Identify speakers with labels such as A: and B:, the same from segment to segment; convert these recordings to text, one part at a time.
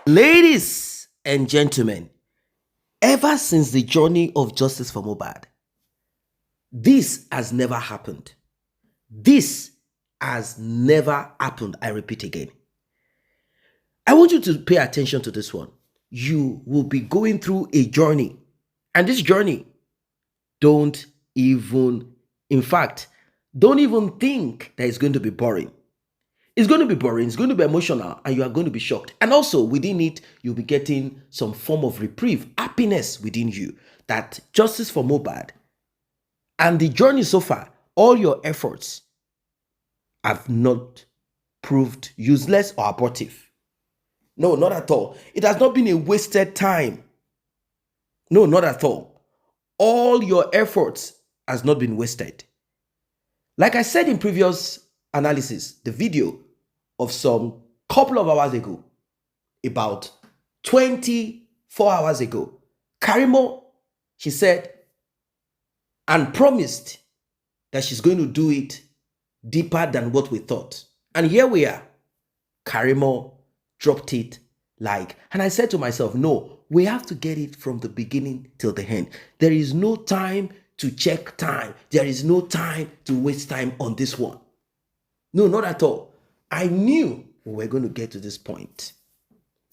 A: Ladies and gentlemen, ever since the journey of justice for Mohbad, this has never happened. This has never happened. I repeat again. I want you to pay attention to this one. You will be going through a journey. And this journey, don't even think that it's going to be boring. It's going to be boring, it's going to be emotional, and you are going to be shocked. And also, within it, you'll be getting some form of reprieve, happiness within you, that justice for Mohbad and the journey so far, all your efforts have not proved useless or abortive. No, not at all. It has not been a wasted time. No, not at all. All your efforts has not been wasted. Like I said in previous analysis, the video of some couple of hours ago, about 24 hours ago, Karimo, she said and promised that she's going to do it deeper than what we thought. And here we are. Karimo dropped it and I said to myself, no, we have to get it from the beginning till the end. There is no time to check time. There is no time to waste time on this one. No, not at all. I knew we were going to get to this point.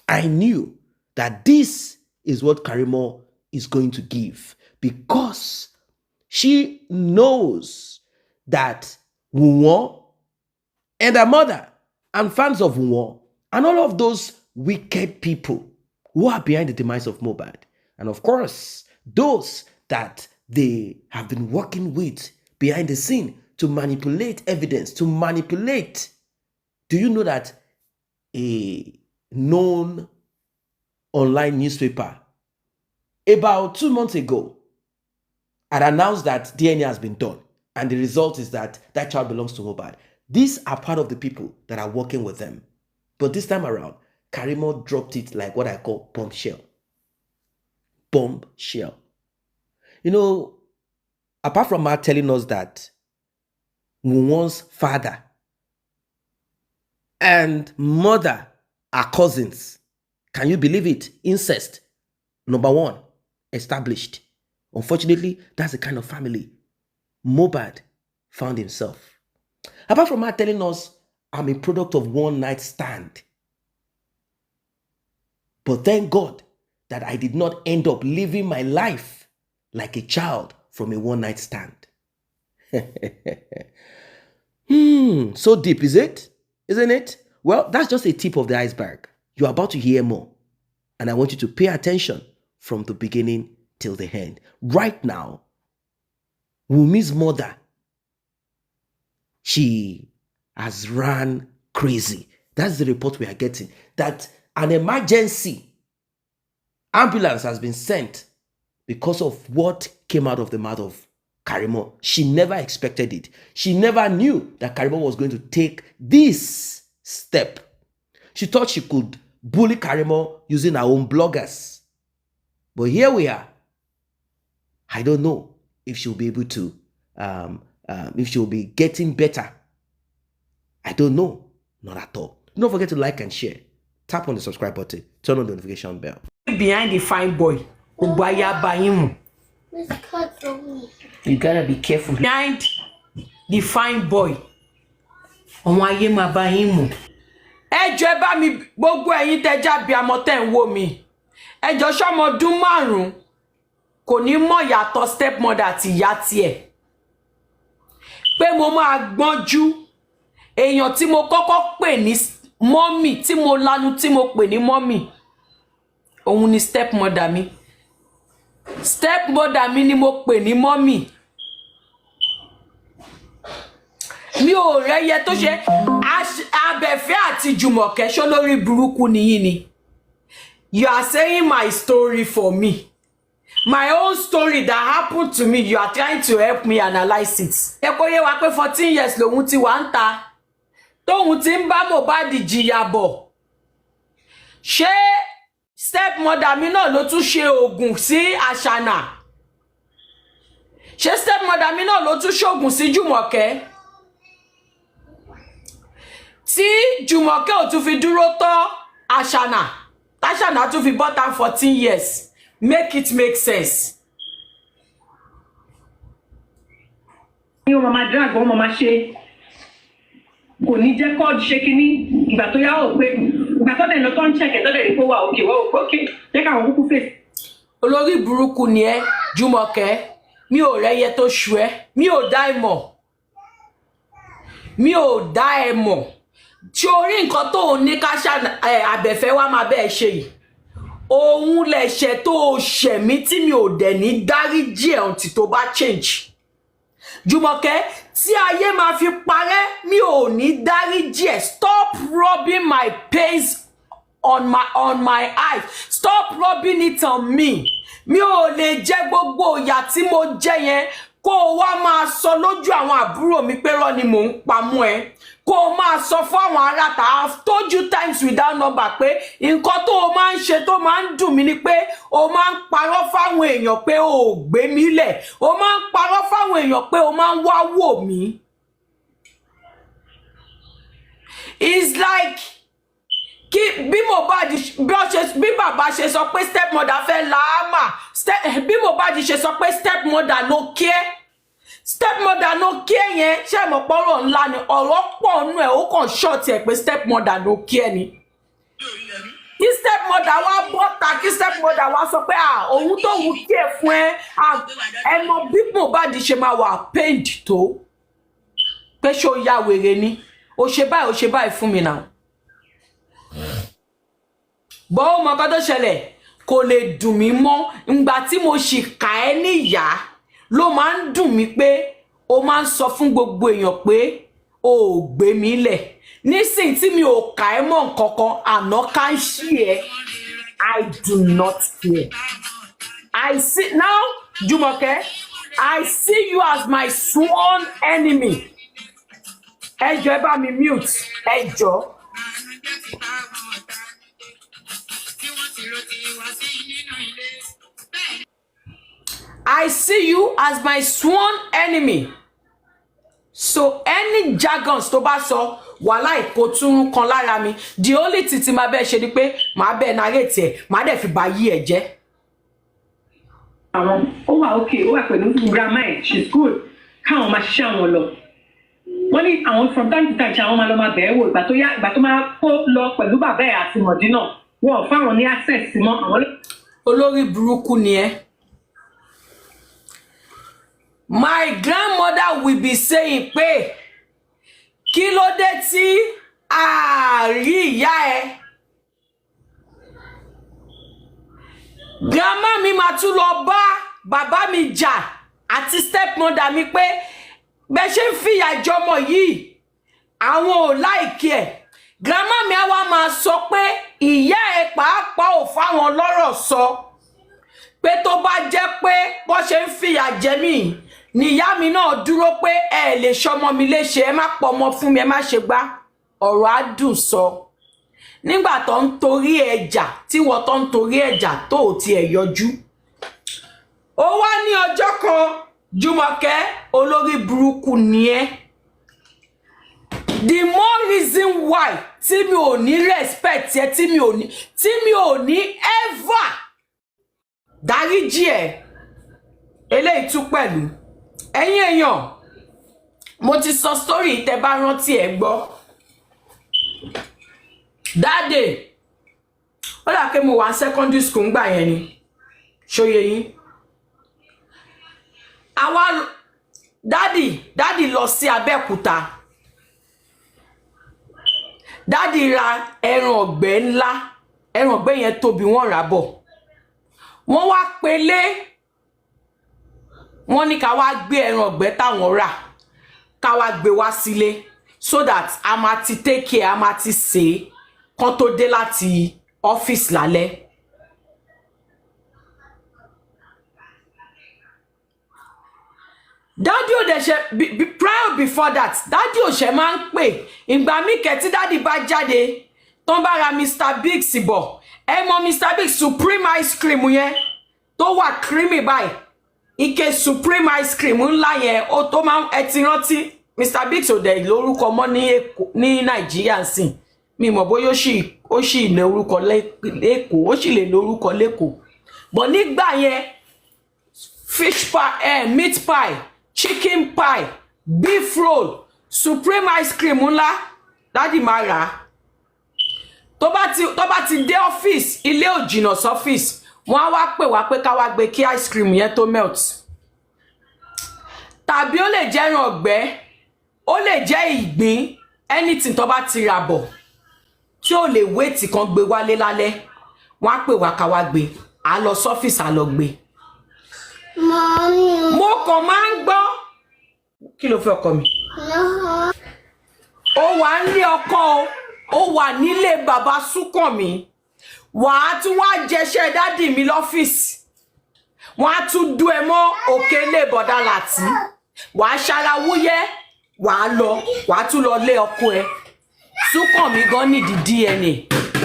A: I knew that this is what Karimo is going to give, because she knows that Wunmi and her mother and fans of Wunmi and all of those wicked people who are behind the demise of Mohbad, and of course, those that they have been working with behind the scene to manipulate evidence, to manipulate. Do you know that a known online newspaper about 2 months ago had announced that DNA has been done, and the result is that that child belongs to Mohbad? These are part of the people that are working with them. But this time around, Karimo dropped it like what I call bombshell. Bombshell. You know, apart from her telling us that Wunmi's father and mother are cousins, can you believe it? Incest, number one, established. Unfortunately, that's the kind of family Mohbad found himself. Apart from her telling us, I'm a product of one night stand. But thank God that I did not end up living my life like a child from a one night stand. So deep, is it? Isn't it? Well, that's just a tip of the iceberg. You're about to hear more. And I want you to pay attention from the beginning till the end. Right now, Wunmi's mother, she has run crazy. That's the report we are getting. That an emergency ambulance has been sent because of what came out of the mouth of Karimo. She never expected it. She never knew that Karimo was going to take this step. She thought she could bully Karimo using her own bloggers. But here we are. I don't know if she'll be able to, if she'll be getting better. I don't know. Not at all. Don't forget to like and share. Tap on the subscribe button. Turn on the notification bell.
B: Behind the fine boy. You gotta be careful. Behind the fine boy. Ẹjọ́ ẹ bá mi gbogbo ẹ̀yin tẹ́ jábí àmọ́ tẹ́ ń wò mí. Ẹjọ́ ṣọmọ ọdún 5 kò ní mọ̀ yàtọ̀ stepmother àti ìyá tiẹ̀. Pé mo máa gbọ́njú èèyàn tí mo kọ́kọ́ pè ní mommy, tí mo lanu tí mo pè ní mommy. Òun ni stepmother mi. Stepmother mi ni mo pè ní mommy. Mi ò rẹ́yẹ tó ṣe Abẹ́fẹ́ àti Jùmọ̀kẹ́ ṣó lórí burúkú nìyí ni. You are saying my story for me. My own story that happened to me, you are trying to help me analyze it. Ẹ kò yé wa pé 14 years lòun ti wà ń ta. Tóun ti ń bá Mohbad jìyà bọ̀. Ṣé stepmother mi náà ló tún ṣe oògùn sí Àṣànà? Ṣé stepmother mi náà ló tún ṣoògùn sí Jùmọ̀kẹ́? Tí Jùmọ̀kẹ́ ò tún fi dúró tọ́ Àṣànà Tasha na tún fi bọ́ta 14 years. Make it make sense.
C: Yo mama drag o mama ṣe kò ní jẹ́ kó ṣe kíní ìgbà tó yá ó pé ìgbà tó dẹ̀ lọ tó ń check tó dẹ̀ rí pé wà okay jẹ́ ká wọn kúkú face.
B: Olórí burúkú ni ẹ́ Jùmọ̀kẹ́, mi ò rẹ́yẹ tó ṣu ẹ́, mi ò dá ẹ mọ̀. Mi ò dá ẹ mọ̀. Tí orí nǹkan tó ní Káṣá Abẹ́fẹ́ wá máa bẹ́ẹ̀ ṣe yìí. Òun lẹ̀ṣẹ̀ tó ṣẹ̀ mí tí mi ò dẹ̀ ní dáríjì ẹ̀ until tó bá change. Jùmọ̀kẹ́, tí ayé máa fi parẹ́, mi ò ní dáríjì ẹ̀. Stop rubbing my pains on my eyes. Stop rubbing it on me. Mi ò lè jẹ gbogbo ìyà tí mo jẹ yẹn kó o wá máa sọ lójú àwọn àbúrò mi pé rọ́ ni mò ń pamọ́ ẹ. Kó o máa sọ fún àwọn aráta. I've told you times without number pé nǹkan tó o máa ń ṣe tó máa ń dùn mí ni pé o máa ń parọ́ fáwọn èèyàn pé o ò gbé mi lẹ̀. O máa ń parọ́ fáwọn èèyàn pé o máa ń wá wò mí. It's like kí bí Mohbad bí bàbá ṣe sọ pé stepmother fẹ́ láàmà bí Mohbad ṣe sọ pé stepmother no care. Stepmother no care yẹn ṣe mọ̀ pọ́rọ̀ ńlá ni ọ̀rọ̀ pọ̀ nú ẹ̀ ó kàn ṣọ́ọ̀tì ẹ̀ pé stepmother no care ni. Kí stepmother wá bọ́ta kí stepmother wá sọ pé òun tó wù kí ẹ̀ fún ẹ mọ bí Mohbad ṣe máa wà pained tó pé ṣé ó ya wèrè ni ó ṣe báyìí fún mi náà. Bọ́ ó mọ nǹkan tó ṣẹlẹ̀ kò lè dùn mí mọ́ ìgbà tí mo sì kà ẹ́ níyà ló máa ń dùn mí pé o máa ń sọ fún gbogbo èèyàn pé o ò gbé mi lẹ̀. Nísìn tí mi ò kà ẹ́ mọ́ nǹkankan àná ká ń ṣí ẹ. I do not care. I see now, Jùmọ̀kẹ́, I see you as my sworn enemy. Ẹ jọ̀ọ́ ẹ bá mi mute. Ẹ jọ̀ọ́. I see you as my sworn enemy. So any jargons tó bá sọ wàhálà ìkótún kan lára mi. The only thing tí máa bẹ́ẹ̀ ṣe ni pé màá bẹ́ẹ̀ narrate ẹ̀, màá dẹ̀ fi bà yí ẹ̀ jẹ́.
C: Àwọn ó wà okay, ó wà pẹ̀lú grandma ẹ̀, she's good. Káwọn máa ṣiṣẹ́ àwọn lọ. Wọ́n ní àwọn from time to time ṣe àwọn máa lọ máa bẹ̀ẹ́ wò ìgbà tó máa kó lọ pẹ̀lú bàbá ẹ̀ àti Mọ̀dínà. Wọ́n ò fáwọn ní access sí mọ́ àwọn.
B: Olórí burúkú ni ẹ́. My grandmother will be saying pé kí ló dé tí a rí ìyá ẹ. Grandma mi máa tún lọ bá bàbá mi jà àti stepmother mi pé bẹ́ ṣe ń fìyà jọmọ yìí àwọn ò láìkí ẹ̀. Grandma mi á wá máa sọ pé ìyá ẹ pàápàá ò fáwọn lọ́rọ̀ sọ pé tó bá jẹ́ pé bó ṣe ń fìyà jẹ mí ni ìyá mi náà dúró pé ẹ lè ṣọmọ mi léṣe ẹ má pọ̀ ọmọ fún mi ẹ má ṣe gbá ọ̀rọ̀ á dùn sọ. Nígbà tó ń torí ẹjà tí wọ́n tó ń torí ẹjà tó ò tiẹ̀ yọjú. Ó wá ní ọjọ́ kan Jùmọ̀kẹ́ olórí burúkú ni ẹ́. The more reason why tí mi ò ní respect ẹ tí mi ò ní ever dáríjì ẹ eléyìí tún pẹ̀lú ẹ̀yin èèyàn mo ti sọ story tẹ́ bá rántí ẹ gbọ́. That day ó dà pé mo wà secondary school ńgbà yẹn ni ṣóyè yín. Àwa dádì lọ sí Abẹ́òkúta. Dádì ra ẹran ọ̀gbẹ́ ńlá, ẹran ọ̀gbẹ́ yẹn tóbi wọ́n rà bọ̀. Wọ́n wá pelé, wọ́n ní ká wá gbé ẹran ọ̀gbẹ́ táwọn rà, ká wá gbé wá sílé so that a máa ti take care, a máa ti sè kán tó dé láti ọ́fíìsì lálẹ́. Daddy ò dẹ̀ ṣe prior before that daddy ò ṣe máa ń pè ìgbà mí kẹtí daddy bá jáde tó ń bá ra Mr Biggs bọ̀ ẹ mọ Mr Biggs supreme ice cream yẹn tó wà creamy báyìí ike supreme ice cream ńlá yẹn ó tó máa ẹ ti rántí Mr Biggs ò dẹ̀ lórúkọ mọ́ ní Nàìjíríà sìn mi mọ̀ bóyá ó sì ní orúkọ lẹ́kọ̀ọ́ ó sì lè ní orúkọ lẹ́kọ̀ọ́ but nígbà yẹn fish pie meat pie chicken pie beef roll supreme ice cream ńlá dádì máa rà á tó bá ti dé ọ́fíìsì ilé ò jìnnà sọ́fíìsì wọ́n á wá pè wá pé ká wá gbé kí ice cream yẹn tó melt tàbí ó lè jẹ́ ẹran ọ̀gbẹ́ ó lè jẹ́ ìgbín anything tó bá ti rà bọ̀ tí ó lè wéètì kan gbé wálé lálẹ́ wọ́n á pè wá ká wá gbé á lọ sọ́fíìsì á lọ gbé. mo kàn máa ń gbọ́ kí ló fẹ́ ọkọ mi. ó wà nílé ọkọ ó wà nílé bàbá Súnkànmí wàá tún wá jẹṣẹ́ dádì mi lọ́fíìsì wọ́n á tún dú ẹ mọ́ òkè ilé bọ̀dá Láti wàá ṣara wúyẹ́ wàá tún lọ lé ọkọ ẹ Súnkànmí gan nídìí DNA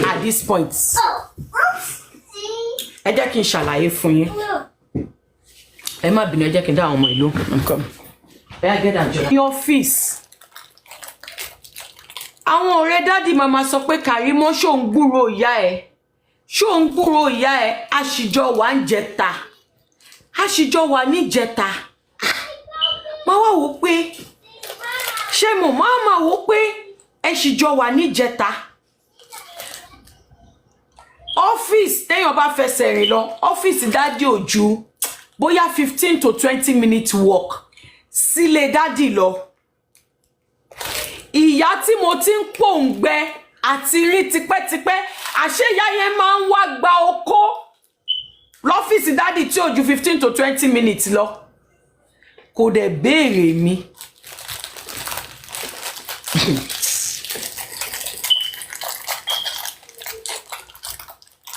B: at this point. ẹ jẹ́ kí n ṣàlàyé fún yín ẹ má bínú ẹ jẹ́ kí n dá àwọn ọmọ ìlú nǹkan ẹ á gẹ́dà jọ. ní ọ́fíìsì àwọn ọ̀rẹ́ dádì màmá sọ pé Kàrímọ́ ṣó ń gbúrò ìyá ẹ àṣìjọ wà ń jẹta àṣìjọ wà ní jẹta máa wá wò pé ṣé mo máa wò pé ẹ ṣìjọ wà ní jẹta ọ́fíìsì téèyàn bá fẹsẹ̀ rìn lọ ọ́fíìsì dádì ò ju bóyá 15 to 20 minutes walk sílé dádì lọ ìyá tí mo ti ń pòǹgbẹ àti rí tipẹ́tipẹ́ àṣé ìyá yẹn máa ń wá gba oko lọ́fíìsì dádì tí ò ju 15 to 20 minutes lọ kò dẹ̀ béèrè mi.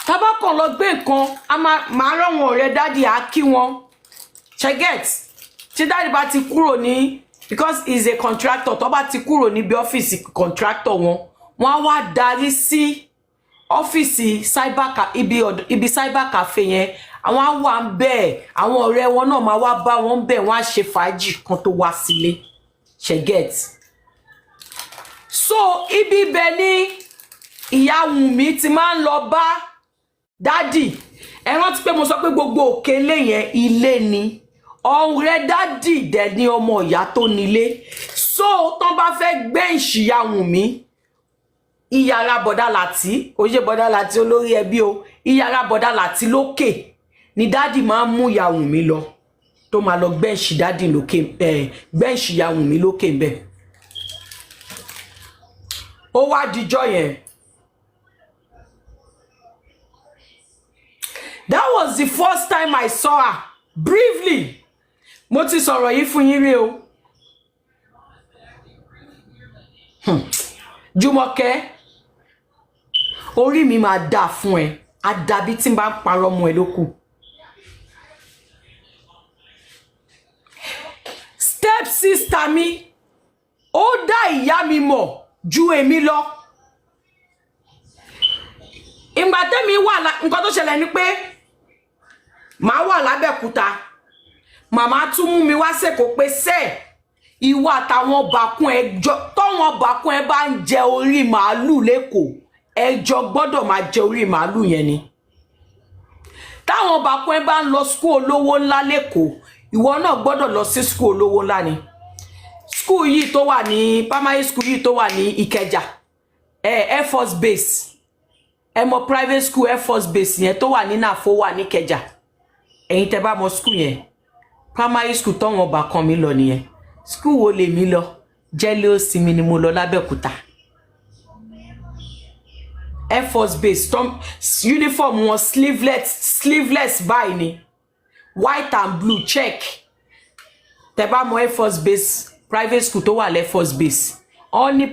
B: tábàkàn lọ gbé nǹkan a máa rán wọn ọ̀rẹ́ dádì á kí wọn cheget tí dádì bá ti kúrò ní because he is a contractor tó bá ti kúrò níbi ọ́fíìsì contractor wọn á wá darí sí ọ́fíìsì ibi cyber cafe yẹn àwọn á wà ń bẹ̀ àwọn ọ̀rẹ́ wọn náà máa wá bá wọn bẹ̀ wọ́n á ṣe fàájì kan tó wá sílé cheget so ibi ibẹ̀ ni ìyá Wùnmí ti máa ń lọ bá dádì ẹ rántí pé mo sọ pé gbogbo òkèlè yẹn ilé ni ọ̀rẹ́ dádì dẹ̀ ni ọmọ ìyá tó nílé so tán bá fẹ́ gbé ìṣìyà Wùnmí ìyàrá bọ̀dá Láti ó ṣe bọ̀dá Láti olórí ẹbí o ìyàrá bọ̀dá Láti lókè ni dádì máa ń mú ìyá Wùnmí lọ tó máa lọ gbẹ̀ǹṣì dádì lókè gbẹ̀ǹṣì ìyá Wùnmí lókè ń bẹ̀ ó wá dijọ́ yẹn. That was the first time I saw her briefly. Mo ti sọ̀rọ̀ yìí fún yín rí o. Jùmọ̀kẹ́, orí mi máa dà fún ẹ. Àdàbí tí n bá ń parọ́ mọ́ ẹ lókù. Step sister mi, ó dá ìyá mi mọ̀ ju èmi lọ. Ìgbà tẹ́mi wà nǹkan tó ṣẹlẹ̀ ni pé màá wà lábẹ́kúta màmá tún mú mi wá sẹ́kọ̀ọ́ pé ìwọ àtàwọn bàkún ẹ tọ́wọn bàkún ẹ bá ń jẹ orí màálù lẹ́kọ̀ọ́ ẹjọ́ gbọ́dọ̀ máa jẹ orí màálù yẹn ni táwọn bàkún ẹ bá ń lọ school olówó ńlá lẹ́kọ̀ọ́ ìwọ náà gbọ́dọ̀ lọ sí school olówó ńlá ni school yìí tó wà ní primary school yìí tó wà ní Ìkẹjà Air Force Base ẹ mọ private school Air Force Base yẹn tó wà ní Nàfó wà ní Ìkẹjà ẹ̀yin tẹ́ bá mọ school yẹn primary school tọ́wọn ọba kan mi lọ nìyẹn school wo lè mi lọ jẹ́lé ó sinmi ni mo lọ lábẹ́òkúta Air Force Base uniform wọn sleeveless báyìí ni white and blue check tẹ́ bá mọ Air Force Base private school tó wà Air Force Base only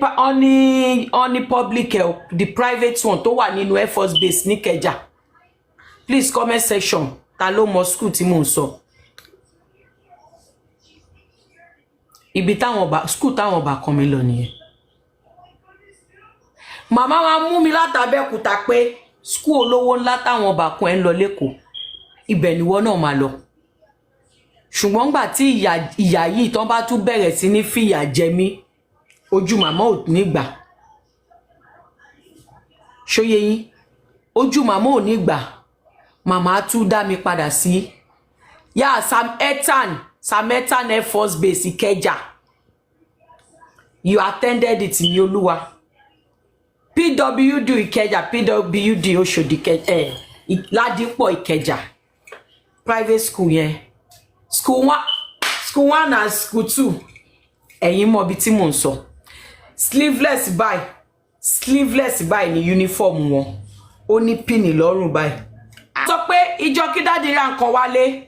B: public the private one tó wà nínú Air Force Base ní Ìkẹjà please comment section ta ló mọ school tí mò ń sọ ibi táwọn school táwọn bá kan mi lọ nìyẹn màmá wa mú mi látàbẹ́kúta pé school olówó ńlá táwọn bá kan ẹ ń lọ lẹ́kọ̀ọ́ ibẹ̀ ni wọ́n náà máa lọ ṣùgbọ́n gbà tí ìyà yìí tán bá tún bẹ̀rẹ̀ sí ní fìyà jẹ mí ojú màmá ò ní gbà ṣóyé yín ojú màmá ò ní gbà màmá tún dá mi padà sí Sam Ethan Air Force Base Ìkẹjà. You attended it ní Olúwa. PWD Ìkẹjà, PWD Òṣòdì Ládìpọ̀ Ìkẹjà. Private school yẹn. School 1 and school 2. Ẹ̀yin mọ̀ bí tí mò ń sọ. Sleeveless báyìí ní uniform wọn. Ó ní pin lọ́rùn báyìí. Sọ pé ìjọ kí dáàdi ra nǹkan wálé.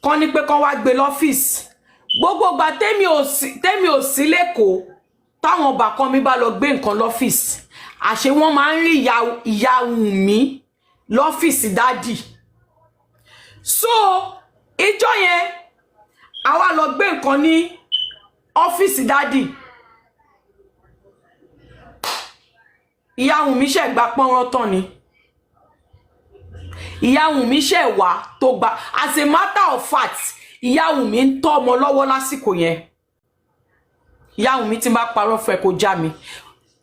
B: Kàn ní pé kàn wá gbé lọ́fíìsì. Gbogbo ìgbà tèmi ò sí lẹ́kọ̀ọ́ táwọn ọba kan mi bá lọ gbé nǹkan lọ́fíìsì. Àṣé wọ́n máa ń rí ìyá Wunmi lọ́fíìsì dáàdì. So ìjọ yẹn àwa lọ gbé nǹkan ní ọ́fíìsì dáàdì. Ìyá Wunmi ṣe gbà pọ́nrán tán ni. Ìyá Wunmi ṣe wà tó gbà. As a matter of fact, ìyá Wunmi ń tọ́ ọmọ lọ́wọ́ lásìkò yẹn. Ìyá Wunmi tí bá parọ́ fẹ́ kó já mi.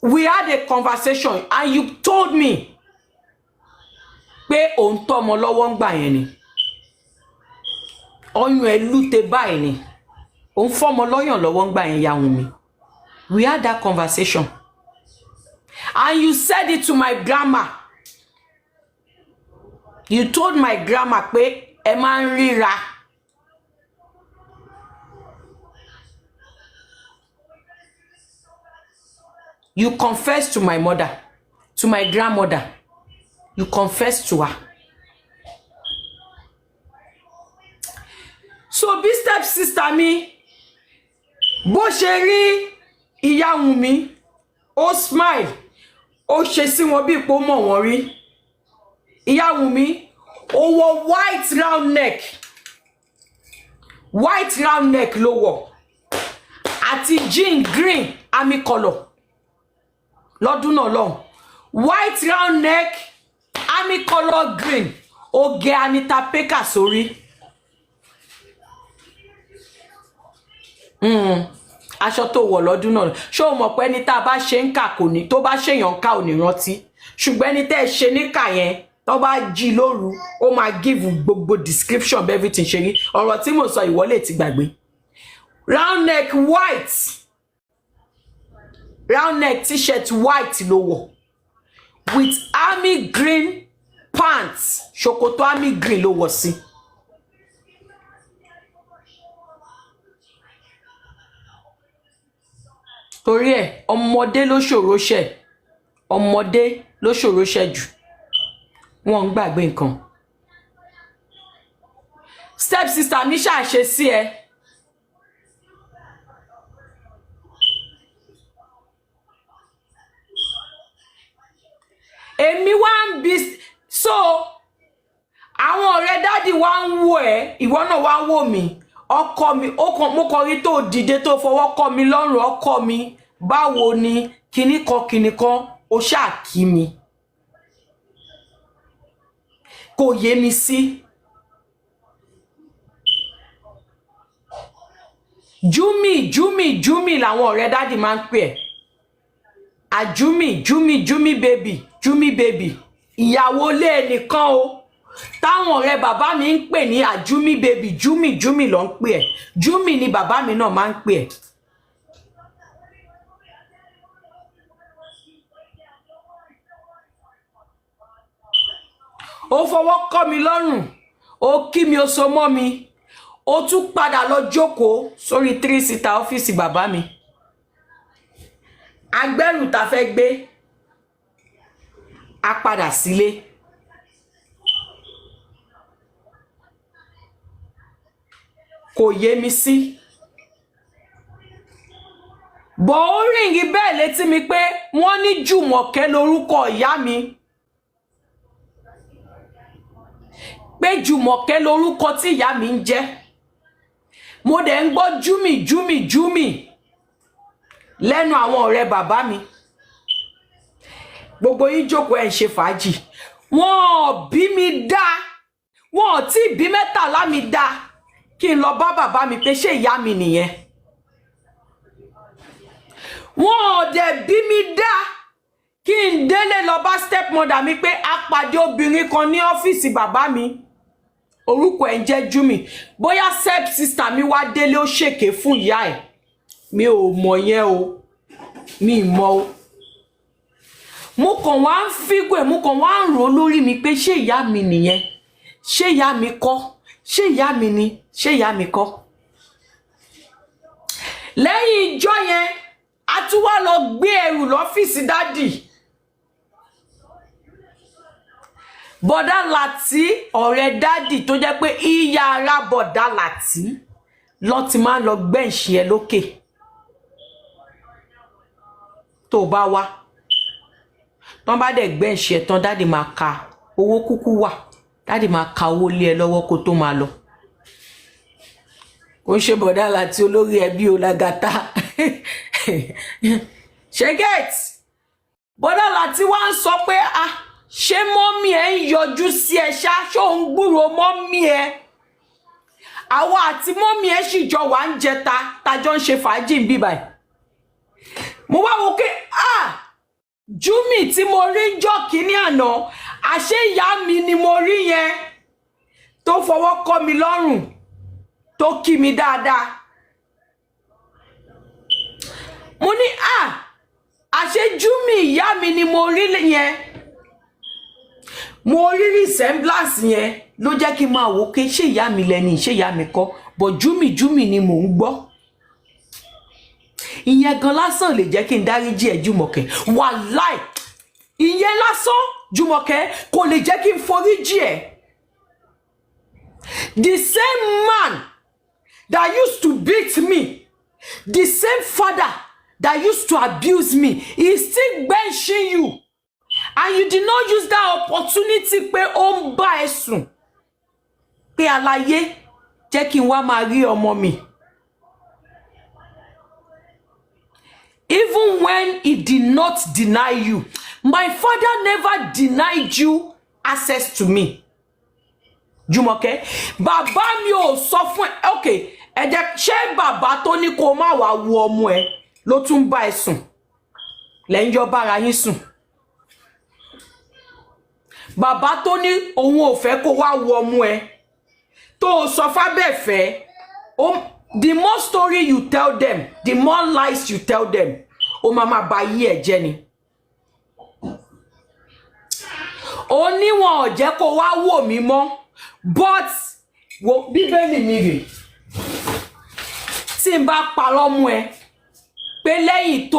B: We had a conversation and you told me pé òun tọ́ ọmọ lọ́wọ́ ń gbà yẹn ni. Ọyún ẹ lúte báyìí ni. Òun fọ́mọ lọ́yàn lọ́wọ́ ń gbà yẹn ìyá Wunmi. We had that conversation. And you said it to my grandma. You told my grandma pé ẹ máa ń ríra. You confessed to my mother, to my grandmother. You confessed to her. So bí step sister mi bó ṣe rí ìyá Wunmi, ó smile, ó ṣe sí wọn bí ipò mọ̀ wọ́n rí. Ìyá Wunmi ó wọ white round neck ló wọ̀ àti jean green army color lọ́dún náà lọ́hùn. White round neck army color green oge Anita Baker sórí. Aṣọ tó wọ̀ lọ́dún náà ṣé o mọ̀ pé ẹni tá bá ṣe ń kà kò ní tó bá ṣèyàn ká ò ní rántí ṣùgbọ́n ẹni tẹ́ ṣe níkà yẹn tó bá jí lóru ó máa give gbogbo description of everything ṣe rí ọ̀rọ̀ tí mo sọ ìwọ lè ti gbàgbé. Round neck white, round neck t-shirt white ló wọ̀ with army green pants, ṣòkòtò army green ló wọ̀ sí. Torí ẹ̀ ọmọdé ló ṣòro ṣẹ̀, ọmọdé ló ṣòro ṣẹ̀ jù, wọ́n ń gbàgbé nǹkan. Step sister mi ṣàṣe sí ẹ. Èmi wá ń bi so àwọn ọ̀rẹ́ dádì wá ń wò ẹ́, ìwọ náà wá ń wò mí. Ọkọ mi mo kàn rí tó dìde tó fọwọ́ kọ́ mi lọ́rùn, ọkọ mi báwo ni kíní kan ó ṣáà kí mi. Kò yé mi sí. Júmi làwọn ọ̀rẹ́ dádì máa ń pè ẹ́. Júmi baby. Ìyàwó lé ẹnìkan o. Táwọn ọ̀rẹ́ bàbá mi ń pè ní Júmi baby, Júmi ló ń pè ẹ́. Júmi ni bàbá mi náà máa ń pè ẹ́. Ó fọwọ́ kọ́ mi lọ́rùn, ó kí mi, ó so mọ́ mi, ó tún padà lọ jókòó sórí 3-seater ọ́fíìsì bàbá mi. Agbẹ́rù tá fẹ́ gbé, a padà sílé. Kò yé mi sí. Bọ̀ ó ríǹgì bẹ́ẹ̀ létí mi pé wọ́n ní Jùmọ̀kẹ́ lórúkọ ìyá mi. Pé Jùmọ̀kẹ́ lórúkọ tí ìyá mi ń jẹ́. Mo dẹ̀ ń gbọ́ Júmi lẹ́nu àwọn ọ̀rẹ́ bàbá mi. Gbogbo yín jókòó ẹ̀ ń ṣe fàájì. Wọ́n bí mi dá. Wọ́n tí bí mẹ́tàlá mi dá. Kí n lọ bá bàbá mi pé ṣé ìyá mi nìyẹn. Wọ́n dẹ̀ bí mi dá. kí n délé lọ bá stepmother mi pé a pàdé obìnrin kan ní ọ́fíìsì bàbá mi orúkọ ẹ̀ ń jẹ́ Júmi bóyá step sister mi wá délé ó ṣèké fún ìyá ẹ̀ mi ò mọ̀ yẹn o mi mọ̀ o mo kàn wá ń fígbè mo kàn wá ń rò lórí mi pé ṣé ìyá mi nìyẹn ṣé ìyá mi kọ́ ṣé ìyá mi ni ṣé ìyá mi kọ́ lẹ́yìn ìjọ́ yẹn a tún wá lọ gbé ẹrù lọ́fíìsì dádì bọ̀dá Láti ọ̀rẹ́ dádì tó jẹ́ pé ìyá ara bọ̀dá Láti lọ ti máa lọ gbẹ̀ǹṣì ẹ lókè tó bá wá tán bá dẹ̀ gbẹ̀ǹṣì ẹ tán dádì máa ka owó kúkú wà dádì máa ka owó lé ẹ lọ́wọ́ kó tó máa lọ kò ń ṣe bọ̀dá Láti olórí ẹbí Olagata ṣẹ́gẹ́t bọ̀dá Láti wá ń sọ pé ṣé mọ́mí ẹ ń yọjú sí ẹ ṣá ṣó ń gbúrò mọ́mí ẹ àwa àti mọ́mí ẹ sì jọ wà ń jẹta tájọ ń ṣe fàájì ń bí báyìí mo wá wò pé Júmi tí mo rí jọ́ kínní àná àṣé ìyá mi ni mo rí yẹn tó fọwọ́ kọ́ mi lọ́rùn tó kí mi dáadáa mo ní àṣé Júmi ìyá mi ni mo rí yẹn mo rí resemblance yẹn ló jẹ́ kí n máa wò pé ṣé ìyá mi lẹ́ni ṣé ìyá mi kọ́ but Júmi ni mò ń gbọ́ ìyẹn gan lásán lè jẹ́ kí n dáríjì ẹ Jùmọ̀kẹ́ wàláì ìyẹn lásán Jùmọ̀kẹ́ kò lè jẹ́ kí n foríjì ẹ the same man that used to beat me the same father that used to abuse me is still benching you and you did not use that opportunity pé ó ń bá ẹ sùn pé aláyé jẹ́ kí n wá máa rí ọmọ mi even when he did not deny you my father never denied you access to me Jùmọ̀kẹ́ bàbá mi ò sọ fún ẹ okay ẹ jẹ́ ṣé bàbá tó ní kó má wá wo ọmọ ẹ ló tún bá ẹ sùn lẹ́yìn jọ bára yín sùn bàbá tó ní òun ò fẹ́ kó wá wo ọmọ ẹ tó sọ fábẹ́fẹ́ the more story you tell them the more lies you tell them ó máa máa bà yí ẹ jẹ́ ni ó ní wọn ò jẹ́ kó wá wò mí mọ́ but wo Bíbélì mi rè tí n bá parọ́ mú ẹ pé lẹ́yìn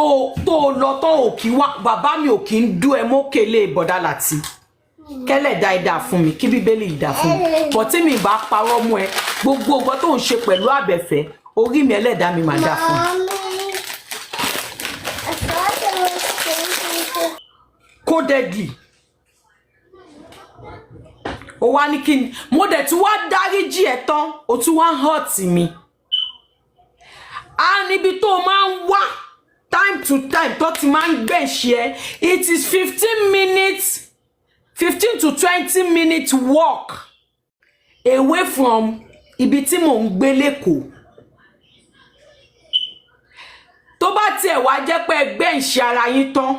B: tó lọ tó ò kí wá bàbá mi ò kí ń dú ẹ mókèlè bọ̀dá Láti kẹ́lẹ̀ dáadáa fún mi kí Bíbélì dá fún mi but tí mi bá parọ́ mú ẹ gbogbo nǹkan tó ń ṣe pẹ̀lú àbẹ̀fẹ́ orí mi ẹlẹ́dàá mi máa dá fún codedly ó wá ní kí ni mo dẹ̀ tún wá dáríjì ẹ̀ tán ó tún wá hurt mi a níbi tó máa ń wá time to time tó ti máa ń gbẹ̀ṣì ẹ it is 15 to 20 minutes walk away from ibi tí mò ń gbé l'Ékòó tó bá tiẹ̀ wá jẹ́ pé ẹgbẹ́ ìṣe ara yín tán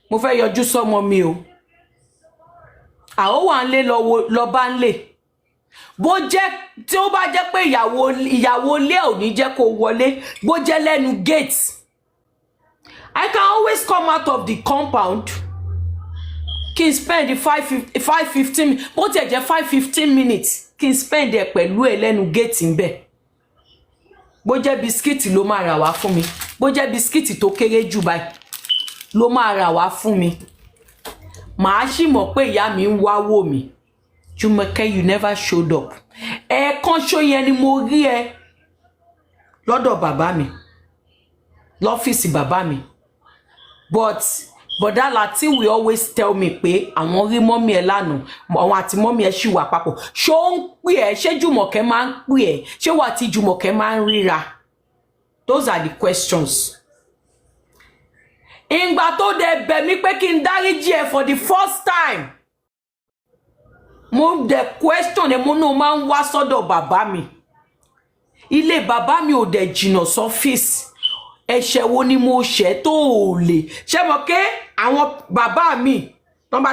B: mo fẹ́ yọjú sọ́mọ mi o ó wà ń lé lọ bá ń lè bó jẹ́ tí ó bá jẹ́ pé ìyàwó ilé ò ní jẹ́ kó wọlé bó jẹ́ lẹ́nu gate I can always come out of the compound kí n spend 5-15 bó tiẹ̀ jẹ́ 5-15 minutes kí n spend ẹ̀ pẹ̀lú ẹ̀ lẹ́nu gate ń bẹ̀ bó jẹ́ bisikíìtì ló máa rà wá fún mi bó jẹ́ bisikíìtì tó kéré jù báyìí ló máa rà wá fún mi màá sì mọ̀ pé ìyá mi ń wá wò mí Jùmọ̀kẹ́ you never showed up ẹ̀ẹ̀kan ṣó yẹn ni mo rí ẹ lọ́dọ̀ bàbá mi lọ́fíìsì bàbá mi but bọ̀dá Láti will always tell me pé àwọn rí mọ́mí ẹ lánàá àwọn àti mọ́mí ẹ ṣì wà papọ̀ ṣó ń pè ẹ́ ṣé Jùmọ̀kẹ́ máa ń pè ẹ́ ṣé wà tí Jùmọ̀kẹ́ máa ń ríra those are the questions ìgbà tó dẹ̀ bẹ̀ mí pé kí n dáríjì ẹ for the first time mo dẹ̀ question ẹ mo náà máa ń wá sọ́dọ̀ bàbá mi ilé bàbá mi ò dẹ̀ jìnnà sọ́fíìsì ẹ̀ṣẹ̀ wo ni mo ṣẹ̀ tó lè ṣé mọ̀ pé àwọn bàbá mi tó bá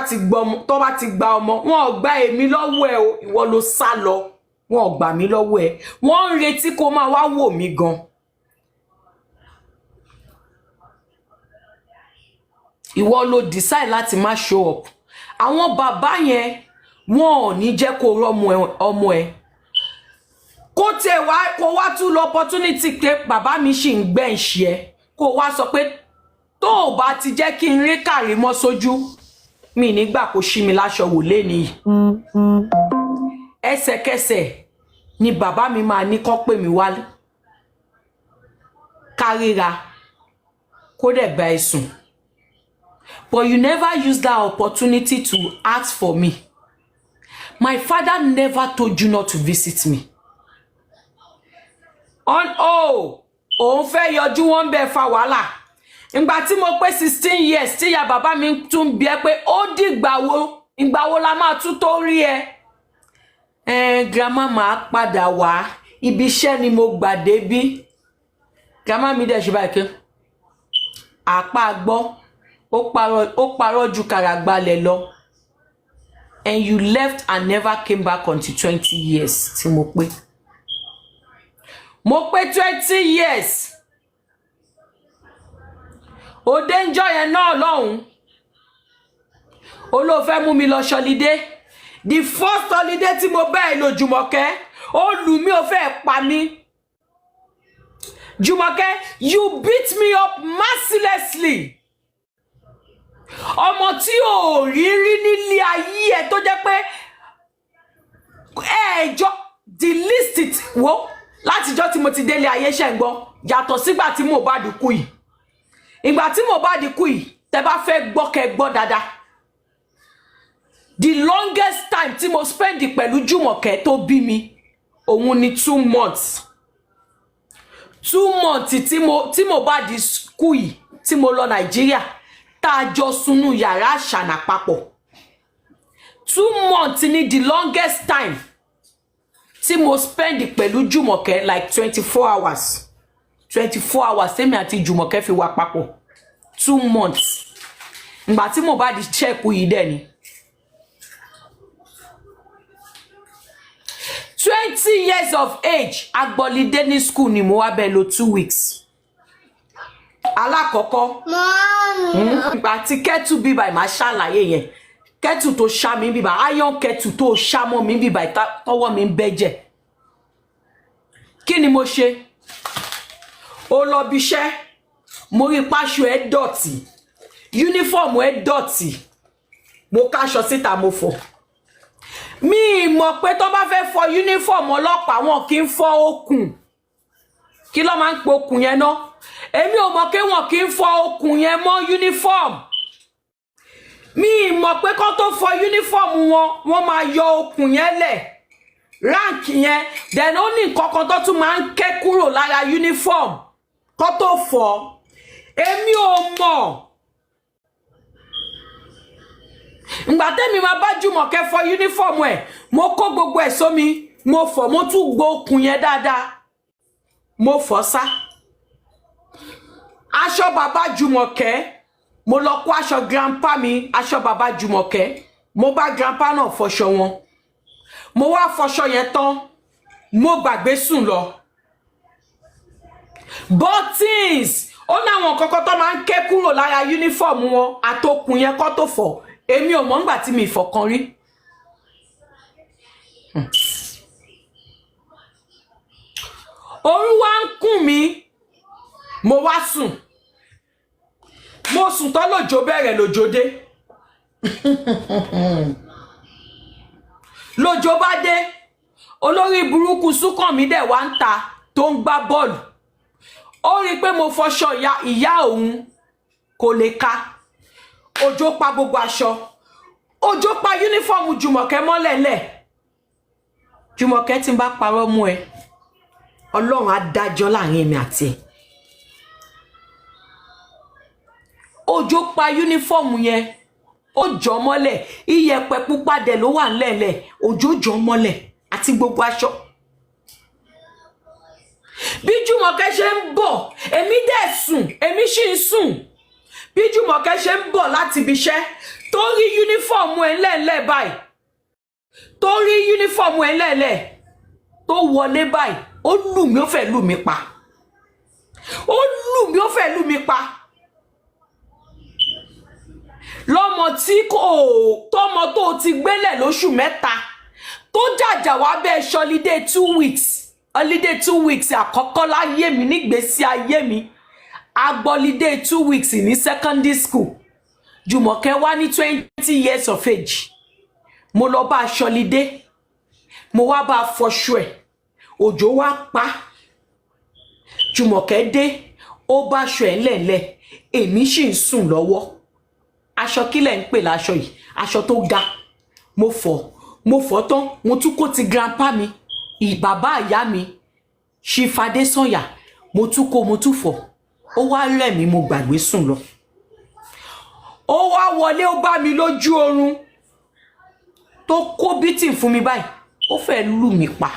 B: ti gba ọmọ wọn ò gba èmi lọ́wọ́ ẹ o ìwọ ló sá lọ wọn ò gbà mí lọ́wọ́ ẹ wọ́n ń retí kó máa wá wò mí gan ìwọ ló decide láti má show up àwọn bàbá yẹn wọn ò ní jẹ́ kó rọ́mọ ọmọ ẹ kó tẹ wá kó wá tún lọ opportunity pé bàbá mi ṣì ń gbẹ̀ǹṣì ẹ kó wá sọ pé tó o bá ti jẹ́ kí n rí kàrí mọ́ sójú mi nígbà kó ṣí mi láṣọ wò lénìí ẹsẹ̀kẹsẹ̀ ni bàbá mi máa ní kó pè mí wá kárìíra kó dẹ̀ bá ẹ sùn but you never use that opportunity to ask for me. My father never told you not to visit me. Òun fẹ́ yọjú wọn bẹ́ẹ̀ fa wàhálà. Ìgbà tí mo pé 16 years tí ya bàbá mi tún bi ẹ́ pé ó dìgbà wo la máa tún tó rí ẹ. Grandma máa padà wá ibi iṣẹ́ ni mo gbà débí. Grandma mi dẹ̀ ṣe báyìí pé àpá gbọ́ ó parọ́ ju kàràgbalẹ̀ lọ. And you left and never came back until 20 years tí mo pé. Mo pé 20 years. O danger yẹn náà lọ́hùn. O ló fẹ́ mú mi lọ holiday. The first holiday tí mo bẹ́ẹ̀ lọ Jùmọ̀kẹ́, ó lù mí ó fẹ́ pa mí. Jùmọ̀kẹ́, you beat me up mercilessly. Ọmọ tí ò rí nílé ayé ẹ tó jẹ́ pé ẹjọ́ delete it wo látijọ́ tí mo ti délé ayé ṣe ń gbọ́ yàtọ̀ sígbà tí Mohbad kú yìí ìgbà tí Mohbad kú yìí tẹ́ bá fẹ́ gbọ́ kẹ́ gbọ́ dáadáa the longest time tí mo spend pẹ̀lú Jùmọ̀kẹ́ tó bí mi òun ni 2 months 2 months tí Mohbad kú yìí tí mo lọ Nàìjíríà tá jọ sunu yàrá àṣànà papọ̀ 2 months ni the longest time tí mo spend pẹ̀lú Jùmọ̀kẹ́ like 24 hours 24 hours tèmi àti Jùmọ̀kẹ́ fi wà papọ̀ 2 months ìgbà tí mo bá di check yìí dẹ̀ ni 20 years of age agbolide ní school ni mo wá bẹ́ẹ̀ lò 2 weeks alákọ̀ọ́kọ́ ìgbà tí kẹ́tù bíbà ìmá ṣàlàyé yẹn kẹ́tù tó ṣá mi bíbà iron kẹ́tù tó ṣá mọ́ mi bíbà tọwọ́ mi ń bẹ́jẹ̀ kí ni mo ṣe ó lọ bí iṣẹ́ mo rí páṣọ ẹ̀ dọ̀tí yúnífọ̀mù ẹ̀ dọ̀tí mo káṣọ síta mo fọ̀ mi mọ̀ pé tó bá fẹ́ fọ yúnífọ̀mù ọlọ́pàá wọn kì í fọ okùn kí ló máa ń pe okùn yẹn náà èmi ò mọ̀ pé wọn kì í fọ okùn yẹn mọ́ uniform mi mọ̀ pé kó tó fọ uniform wọn máa yọ okùn yẹn lẹ̀ rank yẹn then ó ní nǹkan kan tó tún máa ń ké kúrò lára uniform kó tó fọ èmi ò mọ̀ ìgbà tẹ́mi máa bá Jùmọ̀kẹ́ fọ uniform ẹ̀ mo kó gbogbo ẹ̀ sómi mo fọ̀ mo tún gbó okùn yẹn dáadáa mo fọ̀ sá aṣọ bàbá Jùmọ̀kẹ́ mo lọ kó aṣọ grandpa mi aṣọ bàbá Jùmọ̀kẹ́ mo bá grandpa náà fọṣọ wọn mo wá fọṣọ yẹn tán mo gbàgbé sùn lọ buttons ó ní àwọn kankan tó máa ń ké kúrò lára uniform wọn àtòkùn yẹn kó tó fọ̀ èmi ò mọ̀ nígbà tí mi fọ̀kan rí orí wa ń kùn mí mo wá sùn mo sùn tán lòjò bẹ̀rẹ̀ lòjò dé lòjò bá dé olórí burúkú Súnkànmí dẹ̀ wá ń ta tó ń gbá bọ́ọ̀lù ó rí pé mo fọṣọ ìyá òun kò lè ka òjò pa gbogbo aṣọ òjò pa yúnífọ́ọ̀mù Jùmọ̀kẹ́ mọ́lẹ̀lẹ̀ Jùmọ̀kẹ́ tí ń bá parọ́ mú ẹ Ọlọ́run á dájọ́ láàrin èmi àti ẹ òjò pa yúnífọ́ọ̀mù yẹn ó jọ mọ́lẹ̀ iyẹ̀pẹ̀ pupa dẹ̀ ló wà ńlẹ̀lẹ̀ òjò jọ mọ́lẹ̀ àti gbogbo aṣọ bí Jùmọ̀kẹ́ ṣe ń bọ̀ èmi dẹ̀ sùn èmi sì ń sùn bí Jùmọ̀kẹ́ ṣe ń bọ̀ láti ibi iṣẹ́ tó rí yúnífọ̀mù ẹ̀ lẹ́ẹ̀lẹ́ báyìí tó rí yúnífọ̀mù ẹ̀ lẹ́ẹ̀lẹ́ tó wọlé báyìí ó lù mí ó fẹ́ lù mí pa ó lù mí ó fẹ́ lù mí pa lọ́mọ tí kò tọ́mọ tó ti gbélẹ̀ lóṣù mẹ́ta tó jàjà wá bẹ́ẹ̀ ṣọlídé 2 weeks holiday 2 weeks àkọ́kọ́ láyé mi nígbésí ayé mi agbọ́lídé 2 weeks ní secondary school Jùmọ̀kẹ́ wá ní 20 years of age mo lọ bá ṣọlídé mo wá bá fọṣọ ẹ̀ òjò wá pa Jùmọ̀kẹ́ dé ó bá aṣọ ẹ̀ lẹ̀lẹ̀ èmi sì ń sùn lọ́wọ́ aṣọ kílẹ̀ ń pè láṣọ yìí aṣọ tó ga mo fọ̀ tán mo tún kó ti grandpa mi bàbá ìyá mi Ṣífadé Sànyà mo tún kó mo tún fọ̀ ó wá rẹ̀ mí mo gbàgbé sùn lọ ó wá wọlé ó bá mi lójú oorun tó kó bítì fún mi báyìí ó fẹ́ lù mí pa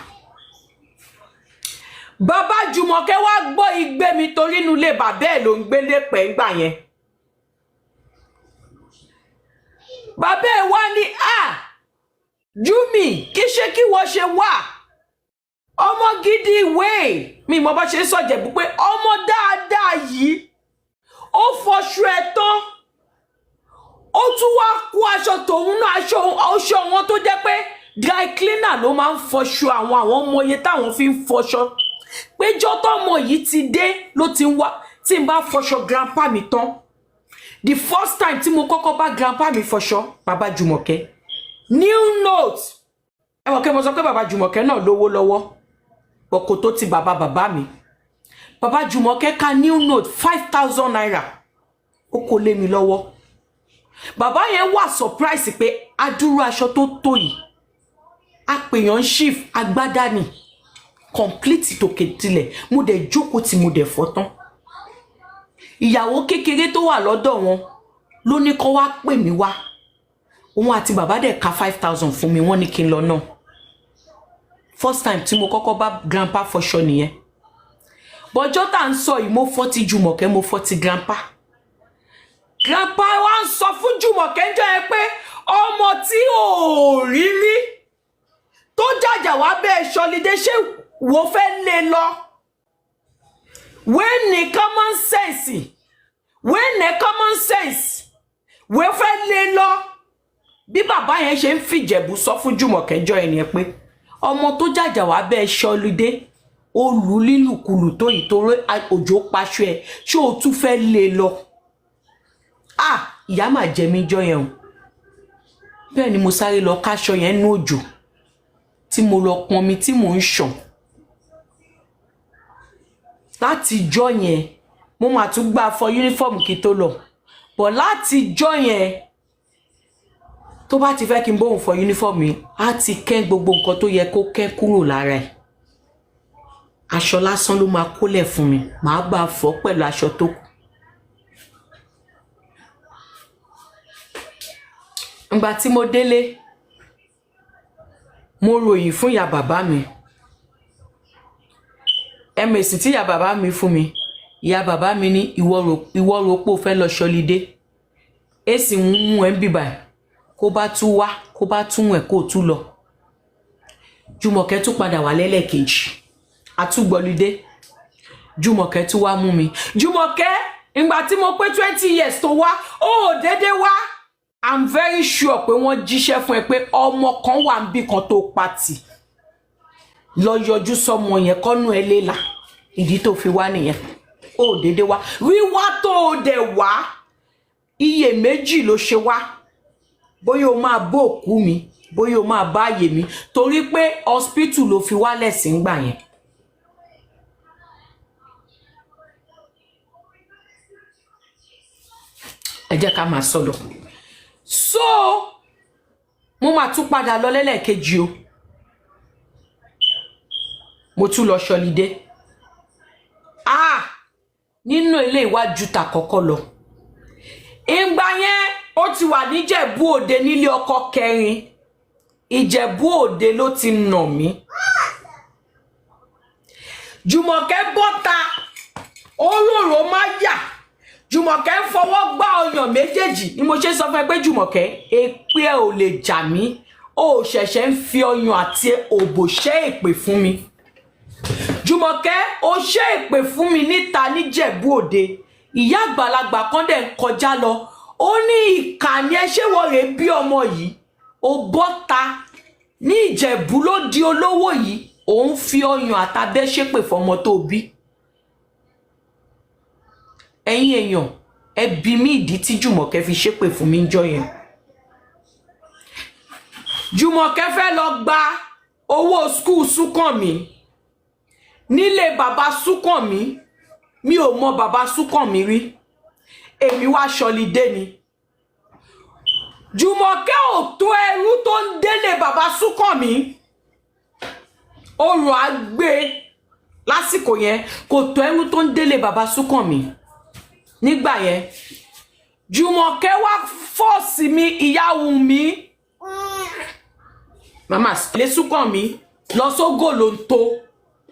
B: bàbá Jùmọ̀kẹ́ wá gbọ́ igbe mi torí inú ilé bàbá ẹ̀ ló ń gbé lépè ńgbà yẹn bàbá ẹ̀ wá ní Júmi kí ṣe kí wọ́n ṣe wà ọmọ gidi ìwé mi mo bá ṣe sọ̀jẹ̀bú pé ọmọ dáadáa yìí ó fọṣọ ẹ̀ tán ó tún wá kó aṣọ tòun náà aṣọ wọn tó jẹ́ pé dry cleaner ló máa ń fọṣọ àwọn ọmọ iye táwọn fi ń fọṣọ péjọ tọmọ yìí ti dé ló ti ń wá tí n bá fọṣọ grandpa mi tán the first time tí mo kọ́kọ́ bá grandpa mi fọṣọ bàbá Jùmọ̀kẹ́ new note ẹ mọ̀ kí mo sọ pé bàbá Jùmọ̀kẹ́ náà lówó lọ́wọ́ ọkọ̀ tó ti bàbá mi bàbá Jùmọ̀kẹ́ ka new note 5,000 naira ó kò lé mi lọ́wọ́ bàbá yẹn wà surprise pé adúrú aṣọ tó tó yìí apèyàn chief agbádá ni complete tòkè tilẹ̀ mo dẹ̀ jókòó tí mo dẹ̀ fọ́ tán ìyàwó kékeré tó wà lọ́dọ̀ wọn ló ní kó wá pè mí wá òun àti bàbá dẹ̀ ka 5,000 fún mi wọ́n ní kí n lọ náà first time tí mo kọ́kọ́ bá grandpa fọṣọ nìyẹn bọ́jọ́ tá ń sọ yìí mo fọ́ ti Jùmọ̀kẹ́ mo fọ́ ti grandpa wá ń sọ fún Jùmọ̀kẹ́ ń jẹ́ ẹ pé ọmọ tí ò rí rí tó jàjà wá bẹ́ẹ̀ ṣọlídé ṣé wo fẹ́ lé lọ when ní common sense wo fẹ́ lé lọ bí bàbá yẹn ṣe ń fìjẹ̀bú sọ fún Jùmọ̀kẹ́ jọ ẹni ẹ pé ọmọ tó jàjà wá bẹ́ẹ̀ ṣọlídé ó lù lílùkulù tó ìtorí òjò paṣọ ẹ ṣé o tún fẹ́ lé lọ ìyá mà jẹ mí jọ yẹn o bẹ́ẹ̀ ni mo sáré lọ káṣọ yẹn nú òjò tí mo lọ pọnmi tí mò ń ṣàn láti jọ yẹn mo mà tún gbà fọ yúnífọ́ọ̀mù kí tó lọ bọ̀ láti jọ yẹn tó bá ti fẹ́ kí n bóun fọ yúnífọ́ọ̀mù yìí á ti kẹ́ gbogbo nǹkan tó yẹ kó kẹ́ kúrò lára ẹ̀ aṣọ lásán ló máa kólẹ̀ fún mi màá bá fọ pẹ̀lú aṣọ tó kù ìgbà tí mo délé mo ròyìn fún ìyá bàbá mi èsì tí ìyá bàbá mi fún mi ìyá bàbá mi ní ìwọ rò pé o fẹ́ lọ ṣọlídé èsì ń mú ẹ ń bìbà kó bá tún wá kó bá tún ẹ kó tún lọ Jùmọ̀kẹ́ tún padà wá lẹ́lẹ́kejì àtúgbọ̀lídé Jùmọ̀kẹ́ tún wá mú mi Jùmọ̀kẹ́ ìgbà tí mo pé 20 years tó wá ó dédé wá I'm very sure pé wọ́n jíṣẹ́ fún ẹ pé ọmọ kan wà níbì kan tó pati lọ yọjú sọmọ yẹn kọ́nú ẹ léla ìdí tó fi wá nìyẹn ó dédé wá wíwá tó dẹ̀ wá iye méjì ló ṣe wá bóyá o máa bó òkú mi bóyá o máa bá àyè mi torí pé hospital ló fi wálẹ̀ sí ń gbà yẹn ẹ jẹ́ ká máa sọ̀rọ̀ so mo máa tún padà lọ lẹ́lẹ́kejì o mo tún lọ ṣọlídé nínú ilé ìwájú ta kọ́kọ́ lọ ìgbà yẹn ó ti wà níjẹ̀bú òde nílé ọkọ kẹrin ìjẹ̀bú òde ló ti nà mí Jùmọ̀kẹ́ bọ́ta oróró má yà Jùmọ̀kẹ́ fọwọ́ gbá ọyàn méjèèjì ni mo ṣe sọ fún ẹ pé Jùmọ̀kẹ́ èpè ẹ ò lè jà mí ó ṣẹ̀ṣẹ̀ ń fi ọyàn àti òbò ṣẹ́ èpè fún mi Jùmọ̀kẹ́ ó ṣẹ́ èpè fún mi níta níjẹ̀bú òde ìyá àgbàlagbà kan dẹ̀ ń kọjá lọ ó ní ìkànnì ẹ ṣé wọ́n rè bí ọmọ yìí ó bọ́ta ní ìjẹ̀bú ló di olówó yìí òun fi ọyàn àtàbẹ́ ṣépè fọmọ tó bí ẹ̀yin èèyàn ẹ bi mí ìdí tí Jùmọ̀kẹ́ fi ṣépè fún mi ńjọ́ yẹn Jùmọ̀kẹ́ fẹ́ lọ gba owó skul Súnkànmí nílé bàbá Súnkànmí mi ò mọ bàbá Súnkànmí rí èmi wá ṣọlidé ni Jùmọ̀kẹ́ ò tó ẹrú tó ń délé bàbá Súnkànmí ọrùn àgbé lásìkò yẹn kò tó ẹrú tó ń délé bàbá Súnkànmí nígbà yẹn Jùmọ̀kẹ́ wá fọ́ọ̀sì mi ìyá Wunmi mama lé Súnkànmí lọ sógò ló ń tó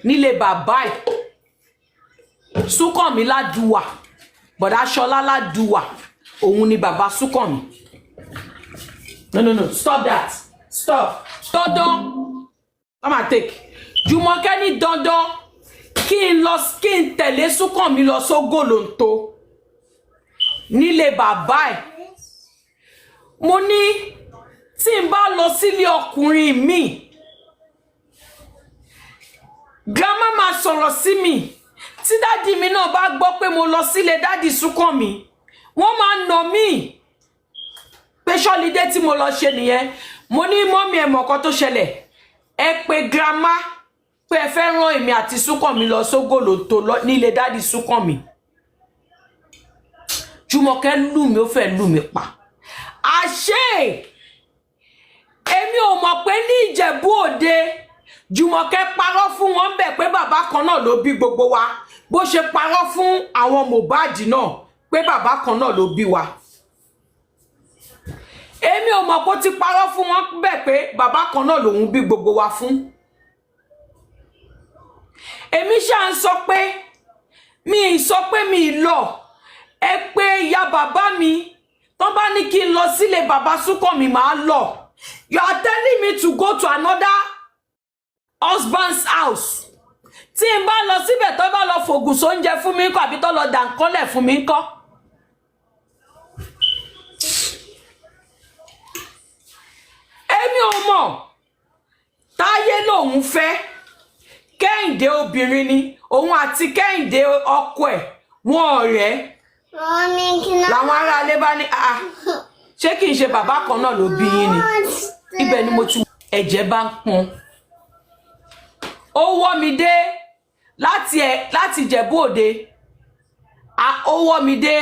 B: nílé bàbá ẹ̀ Súnkànmí ládùúwà bọ̀dá Ṣọlá ládùúwà òun ni bàbá Súnkànmí no stop that stop dandan come and take Jùmọ̀kẹ́ ní dandan kí n tẹ̀lé Súnkànmí lọ sógò ló ń tó nílé bàbá ẹ̀ mo ní tí n bá lọ sílé ọkùnrin mi grandma máa sọ̀rọ̀ sí mi tí dádì mi náà bá gbọ́ pé mo lọ sílé dádì Súnkànmí wọ́n máa nà mí pé ṣọ́lidé tí mo lọ ṣe nìyẹn mo ní mọ́mí ẹ̀ mọ̀kan tó ṣẹlẹ̀ ẹ pé grandma pé ẹ fẹ́ rán èmi àti Súnkànmí lọ sógò ló tó nílé dádì Súnkànmí Jùmọ̀kẹ́ lù mí ó fẹ́ lù mí pa àṣé èmi ò mọ̀ pé ní Ìjẹ̀bú Òde Jùmọ̀kẹ́ parọ́ fún wọn bẹ̀ pé bàbá kan náà ló bí gbogbo wa bó ṣe parọ́ fún àwọn Mohbad náà pé bàbá kan náà ló bí wa èmi ò mọ̀ pé ó ti parọ́ fún wọn bẹ̀ pé bàbá kan náà lòun bí gbogbo wa fún èmi ṣáà ń sọ pé mi lọ ẹ pé ìyá bàbá mi tó bá ní kí n lọ sílé bàbá Súnkànmí máa lọ you are telling me to go to another husband's house tí n bá lọ síbẹ̀ tó bá lọ fògùn sóúnjẹ fún mi ńkọ́ àbí tó lọ dànkọ́lẹ̀ fún mi ńkọ́ èmi ò mọ̀ Táyé lòun fẹ́ Kẹ́hìndé obìnrin ni òun àti Kẹ́hìndé ọkọ ẹ̀ wọn ọ̀rẹ́ làwọn ará ilé bá ní ṣé kì í ṣe bàbá kan náà ló bí yín ni ibẹ̀ ni mo ti ẹ̀jẹ̀ bá ń pọn ó wọ́ mi dé láti Ìjẹ̀bú Òde ó wọ́ mi dé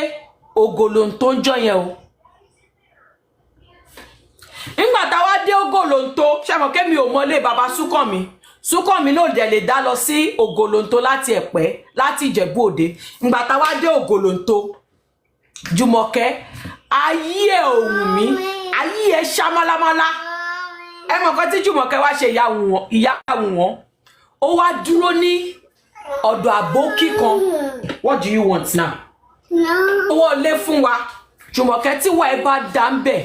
B: ògòlò tó ń jọ yẹn o nígbà táwa dé ògòlò tó ṣàmọ̀ kémi ò mọlé bàbá Súnkànmí náà dẹ̀ lè dá lọ sí ògòlò láti Ẹ̀pẹ́ láti Ìjẹ̀bú Òde nígbà táwa dé ògòlò Jùmọ̀kẹ́ ayé ẹ̀ òun mi ayé ẹ̀ ṣamálámálá ẹ mọ̀ kan tí Jùmọ̀kẹ́ wá ṣe ìyá wọn ó wá dúró ní ọ̀dọ̀ àbókí kan what do you want now owó lé fún wa Jùmọ̀kẹ́ tí wà ẹ bá dá ń bẹ̀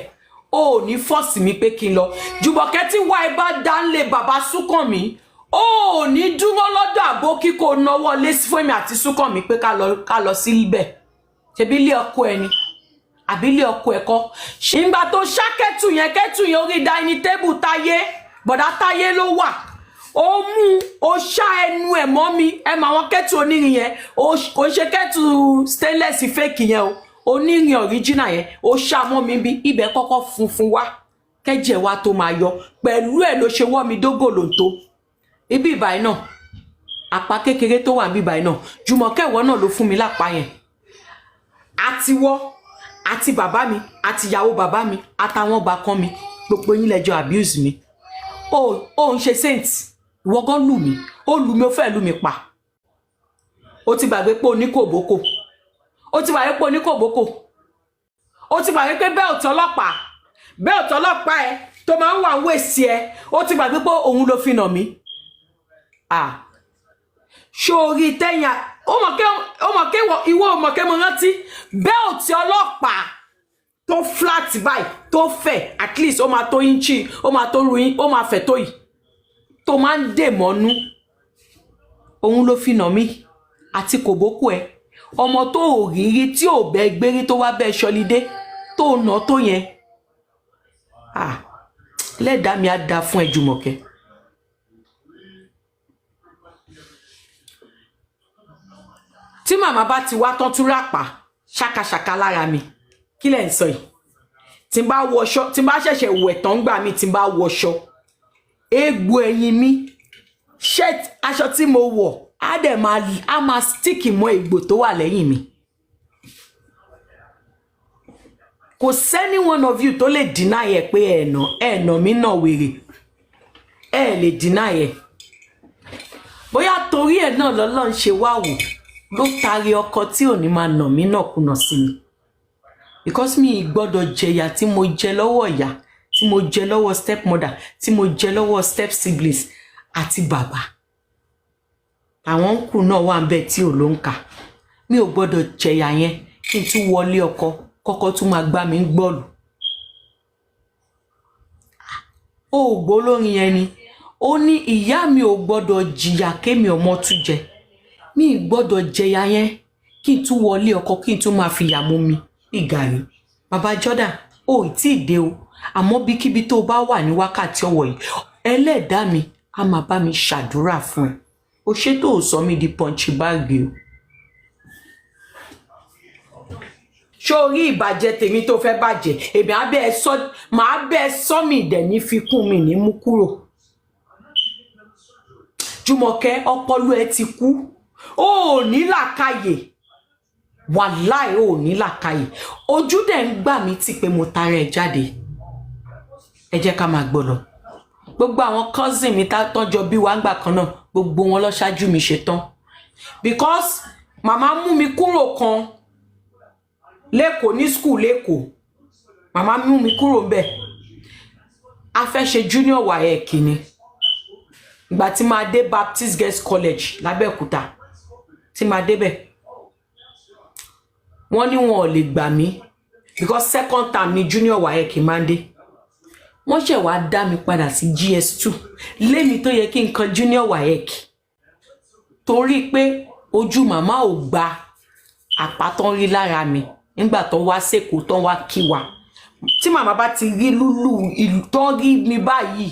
B: ó ní fọ́ọ̀sì mi pé kí n lọ Jùmọ̀kẹ́ tí wà ẹ bá dá ń lé bàbá Súnkànmí ó ní dúró lọ́dọ̀ àbókí kò náwó lé fún mi àti Súnkànmí pé ká lọ sí ibẹ̀ ṣebí ilé ọkọ ẹni àbí ilé ọkọ ẹ̀kọ́ ìgbà tó ṣá kẹ́tù yẹn orí dining table Táyé bọ̀dá Táyé ló wà ó mú ó ṣá ẹnu ẹ̀ mọ́ mi ẹ mọ àwọn kẹ́tù onírin yẹn kò ń ṣe kẹ́tù stainless fake yẹn o onírin original yẹn ó ṣá mọ́ mi bí ibẹ̀ kọ́kọ́ funfun wá kẹ́jẹ̀ wa tó máa yọ pẹ̀lú ẹ̀ ló ṣe wọ́ mi dógòlò tó ibi ìbàyìí náà àpá kékeré tó wà níbi ìbàyìí náà Jùmọ̀kẹ́ ìwọ náà ló fún mi lápá yẹn àtiwọ́ àti bàbá mi àti ìyàwó bàbá mi àtàwọn ọba kan mi gbogbo yín lẹ́jọ́ abuse mi ó ń ṣe saint ìwọ gan lù mí ó fẹ́ lù mí pa ó ti gbàgbé pé oníkòbókò ó ti gbàgbé pé oníkòbókò ó ti gbàgbé pé bẹ́ẹ̀ ọ̀tọ̀ ọlọ́pàá ẹ tó máa ń wà ń wèsì ẹ ó ti gbàgbé pé òun ló fi nà mí Sórí tẹ́yìn ó mọ̀ ké ìwọ ó mọ̀ ké mo rántí belt ọlọ́pàá tó flat by tó fẹ̀ at least ó máa tó inchi ó máa tó ruin ó máa fẹ̀ tó yìí tó máa ń dè mọ́nú òun ló fi nà mí àti kòbókù ẹ ọmọ tó ò rírí tí ò bẹ gbérí tó wá bẹ ṣọlidé tó nà tó yẹn lẹ́dàá mi á da fún ẹ Jùmọ̀kẹ́. Tí màmá bá ti wá tán tún rápá ṣàkàṣàkà lára mi kí lẹ̀ ń sọ yìí tí n bá wọṣọ tí n bá ṣẹ̀ṣẹ̀ wẹ̀ tán gbà mí tí n bá wọṣọ egbò ẹ̀yìn mi shirt aṣọ tí mo wọ̀ á dẹ̀ máa stick mọ́ egbò tó wà lẹ́yìn mi. Kò sẹ́ni one of you tó lè deny ẹ̀ pé ẹ̀nà mi náà wèrè lè deny ẹ̀ bóyá torí ẹ̀ náà lọ́lọ́run ṣe wá wò ló taari ọkọ tí ò ní máa nà mí náà kùnà sí mi because mi gbọ́dọ̀ jẹ̀yà tí mo jẹ lọ́wọ́ ìyá tí mo jẹ lọ́wọ́ stepmother tí mo jẹ lọ́wọ́ step siblings àti bàbá àwọn ń kù náà wà ń bẹ tí ò ló ń kà mi ò gbọ́dọ̀ jẹ̀yà yẹn kí n tún wọlé ọkọ kọ́kọ́ tún máa gbá mi ń gbọ́lù ó gbọ́ lórin yẹn ni ó ní ìyá mi ò gbọ́dọ̀ jìyà kémi ọmọ tún jẹ mi gbọ́dọ̀ jẹ̀yà yẹn kí n tún wọlé ọkọ kí n tún máa fìyà mú mi ìgàrí bàbá Jordan ó tí ì dé o àmọ́ bíkíbi tó bá wà ní wákàtí ọwọ́ yìí ẹlẹ́dàá mi á máa bá mi ṣàdúrà fún ẹ ó ṣe tó sọ mí di pọ́ǹchì báàgì o. Sórí ìbàjẹ́ tèmi tó fẹ́ bàjẹ́ èmi màá bẹ́ẹ̀ sọ mi dẹ̀ ní fikún mi ní mú kúrò. Jùmọ̀kẹ́ ọpọlọ ẹ ti kú ó ní làákàyè wàláì ó ní làákàyè ojú dẹ̀ ń gbà mí tí pé mo tara ẹ̀ jáde ẹ jẹ́ ká máa gbọ́ lọ. Gbogbo àwọn cousin mi tọ́jọ́ bí wá ń gbà kan náà gbogbo wọn lọ ṣáájú mi ṣe tán because màmá mú mi kúrò kan lẹ́kọ̀ọ́ ní school lẹ́kọ̀ọ́ màmá mú mi kúrò ńbẹ̀ a fẹ́ ṣe junior WAEC ni ìgbà tí máa dé Baptist Girls College lábẹ́òkúta tí máa débẹ̀ wọ́n ní wọn ò lè gbà mí because second term ni junior WAEC máa ń dé wọ́n ṣẹ̀ wá dá mi padà sí GS2 lémi tó yẹ kí n kan junior WAEC torí pé ojú màmá ò gba àpátán rí lára mi nígbà tó wá sẹ́kọ̀ọ́ tó wá kí wa tí màmá bá ti rí lúlù ìlú tó rí mi báyìí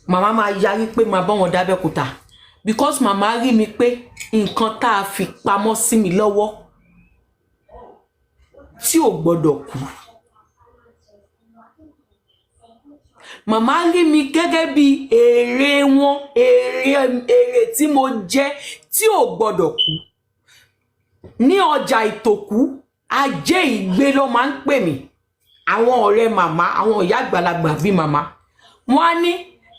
B: màmá máa yarí pé máa bá wọn dábẹ́kúta because màmá rí mi pé nǹkan tá a fi pamọ́ sí mi lọ́wọ́ tí ò gbọ́dọ̀ kú màmá rí mi gẹ́gẹ́ bí èrè wọn èrè tí mo jẹ tí ò gbọ́dọ̀ kú ní ọjà ìtòkú ajé ìgbé ló máa ń pè mí àwọn ọ̀rẹ́ màmá àwọn ìyá àgbàlagbà bíi màmá wọ́n á ní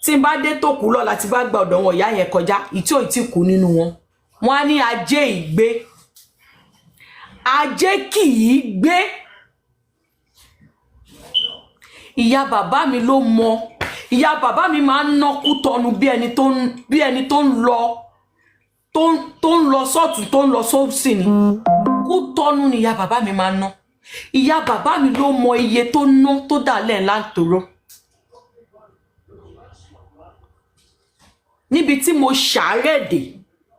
B: tí n bá dé tòkú lọ́la tí bá gba ọ̀dọ̀ wọn ìyá yẹn kọjá ìtí ò tí kú nínú wọn wọ́n á ní ajé ìgbé ajé kì í gbé ìyá bàbá mi ló mọ ìyá bàbá mi máa ń nọkú tọnu bí ẹni tó ń lọ sọ́tún tó ń lọ sósì ni kú tọnu ni ìyá bàbá mi máa ń ná ìyá bàbá mi ló mọ iye tó ná tó dà lẹ́ẹ̀ láǹtòrò níbi tí mo ṣàárẹ̀ dé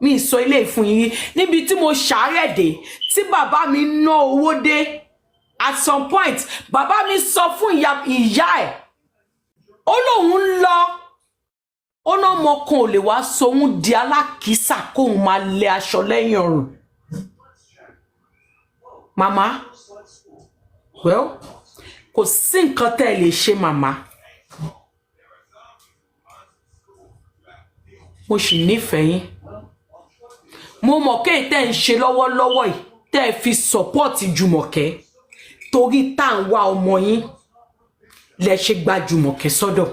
B: mi sọ ilé ìfún yín níbi tí mo ṣàárẹ̀ dé tí bàbá mi ná owó dé at some point bàbá mi sọ fún ìyá ẹ̀ ó lóun ń lọ ó ná ọmọ kan ò lè wá sóhun di alákìísà kóun máa lẹ aṣọ lẹ́yìn ọrùn màmá well kò sí nǹkan tẹ́ ẹ lè ṣe màmá mo sì nífẹ̀ẹ́ yín mo mọ̀ kéè tẹ́ ń ṣe lọ́wọ́lọ́wọ́ yìí tẹ́ ẹ fi sọ́pọ́ọ̀tì Jùmọ̀kẹ́ torí tá à ń wá ọmọ yín lẹ ṣe gba Jùmọ̀kẹ́ sọ́dọ̀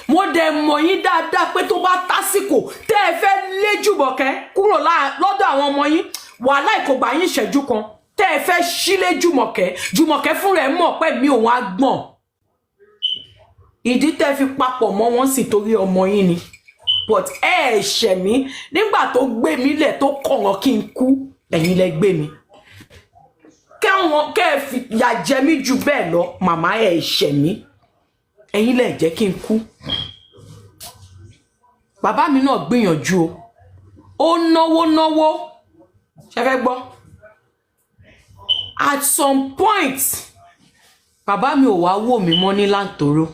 B: mo dẹ̀ mọ̀ yín dáadáa pé tó bá tásìkò tẹ́ ẹ fẹ́ lé Jùmọ̀kẹ́ kúrò lọ́dọ̀ àwọn ọmọ yín wàhálà ìkògbà yín ìṣẹ́jú kan tẹ́ ẹ fẹ́ sílé Jùmọ̀kẹ́ fúnra ẹ̀ mọ̀ pé mi òun á gbọ̀n ìdí tẹ́ fi papọ̀ mọ́ wọn sì torí ọmọ yín ni but ẹ ṣẹ̀ mí nígbà tó gbé mi lẹ̀ tó kọ̀ràn kí n kú ẹ̀yin lẹ gbé mi kẹ́ fi yà jẹ mí jù bẹ́ẹ̀ lọ màmá ẹ ṣẹ̀ mí ẹ̀yin lẹ jẹ́ kí n kú bàbá mi náà gbìyànjú ó náwó ṣe fẹ́ gbọ́ at some point bàbá mi ò wá wò mí mọ́ ní Lantoro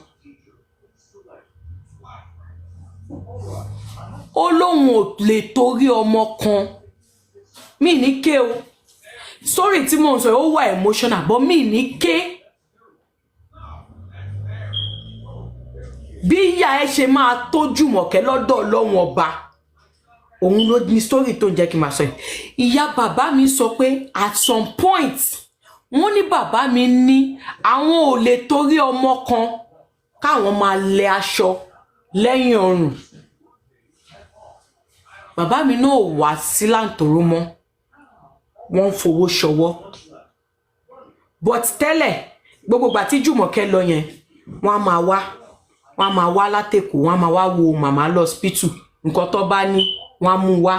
B: ó lóun ò lè torí ọmọ kan mi ní ké o story tí mo ń sọ ó wà emotional but mi ní ké bí ìyá ẹ ṣe máa tójú mọ̀kẹ́ lọ́dọ̀ Ọlọ́run ọba òun ló ní story tó ń jẹ́ kí n máa sọ ìyá bàbá mi sọ pé at some point wọ́n ní bàbá mi ní àwọn ò lè torí ọmọ kan káwọn máa lẹ aṣọ lẹ́yìn ọrùn bàbá mi náà wá sí Lantoro mọ́ wọ́n ń fowó ṣọwọ́ but tẹ́lẹ̀ gbogbo ìgbà tí Jùmọ̀kẹ́ lọ yẹn wọ́n á máa wá látẹ̀kọ̀ wọ́n á máa wá wo màmá lọ hospital nǹkan tó bá ní wọ́n á mú wá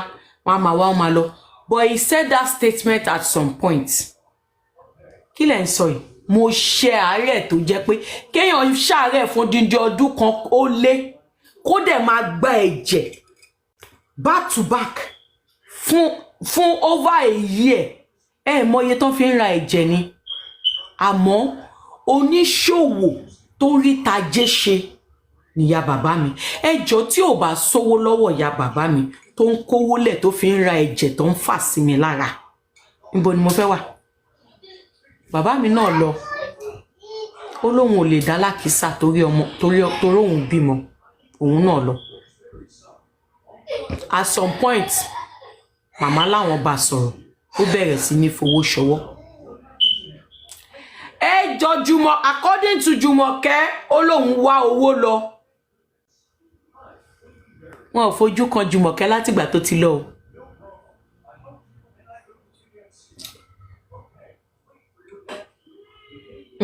B: wọ́n á máa wá wọ́n máa lọ but he said that statement at some point kí lẹ̀ ń sọ yìí mo ṣe àárẹ̀ tó jẹ́ pé kéèyàn ṣàárẹ̀ fún dídí ọdún kan ó lé kó dẹ̀ máa gba ẹ̀jẹ̀ back to back fún over a year mọ iye tó fi ń ra ẹ̀jẹ̀ ni àmọ́ oníṣòwò tó rí tajé ṣe níyà bàbá mi ẹjọ́ tí ò bá sówó lọ́wọ́ ìyá bàbá mi tó ń kówó lẹ̀ tó fi ń ra ẹ̀jẹ̀ tó ń fà sí mi lára níbo ni mo fẹ́ wà bàbá mi náà lọ ó lóun ò lè dá lákìsà torí òun bímọ òun náà lọ at some point màmá láwọn bá sọ̀rọ̀ ó bẹ̀rẹ̀ sí ní fowó ṣọwọ́ ẹjọ́ Jùmọ̀ according to Jùmọ̀kẹ́ ó lóun wá owó lọ wọn ò fojú kan Jùmọ̀kẹ́ látìgbà tó ti lọ o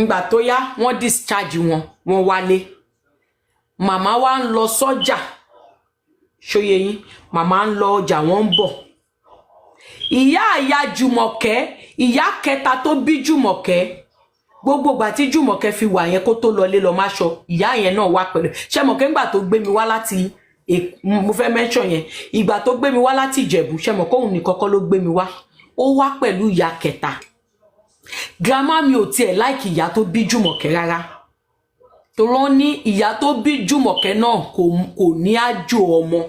B: ngbà tó yá wọ́n discharge wọ́n wálé màmá wa ń lọ sọ́jà ṣóyè yín màmá ń lọ ọjà wọ́n ń bọ̀ ìyá Jùmọ̀kẹ́ ìyá kẹta tó bí Jùmọ̀kẹ́ gbogbo ìgbà tí Jùmọ̀kẹ́ fi wà yẹn kó tó lọlé lọ máṣọ ìyá yẹn náà wá pẹ̀lú ṣé mọ̀ kẹ́ ńgbà tó gbé mi wá láti mo fẹ́ mention yẹn ìgbà tó gbé mi wá láti Ìjẹ̀bú ṣé mọ̀ kóhun ní kọ́kọ́ ló gbé mi wá ó wá pẹ̀lú ìyá kẹta grandma mi ò tiẹ̀ like ìyá tó bí Jùmọ̀kẹ́ rárá torọ́ ní ìyá tó bí Jùmọ̀kẹ́ náà kò ní àjò ọmọ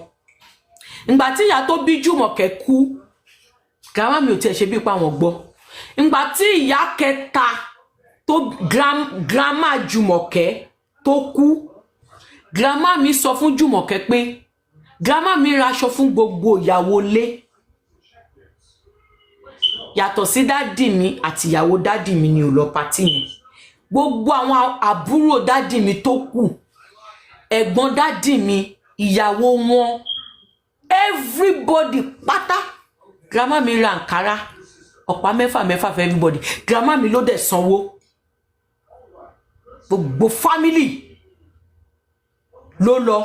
B: ìgbà tí ìyá tó bí Jùmọ̀kẹ́ kú grandma mi ò tiẹ̀ ṣe bí pa wọn gbọ́ ìgbà tí ìyá kẹta tó grandma Jùmọ̀kẹ́ tó kú grandma mi sọ fún Jùmọ̀kẹ́ pé grandma mi ra aṣọ fún gbogbo ìyàwó lé yàtọ̀ sí dádì mi àti ìyàwó dádì mi ni ò lọ pàtí yẹn gbogbo àwọn àbúrò dádì mi tó kù ẹ̀gbọ́n dádì mi ìyàwó wọn everybody pátá grandma mi ra àǹkárá ọ̀pá mẹ́fà for everybody grandma mi ló dẹ̀ sanwó gbogbo family ló lọ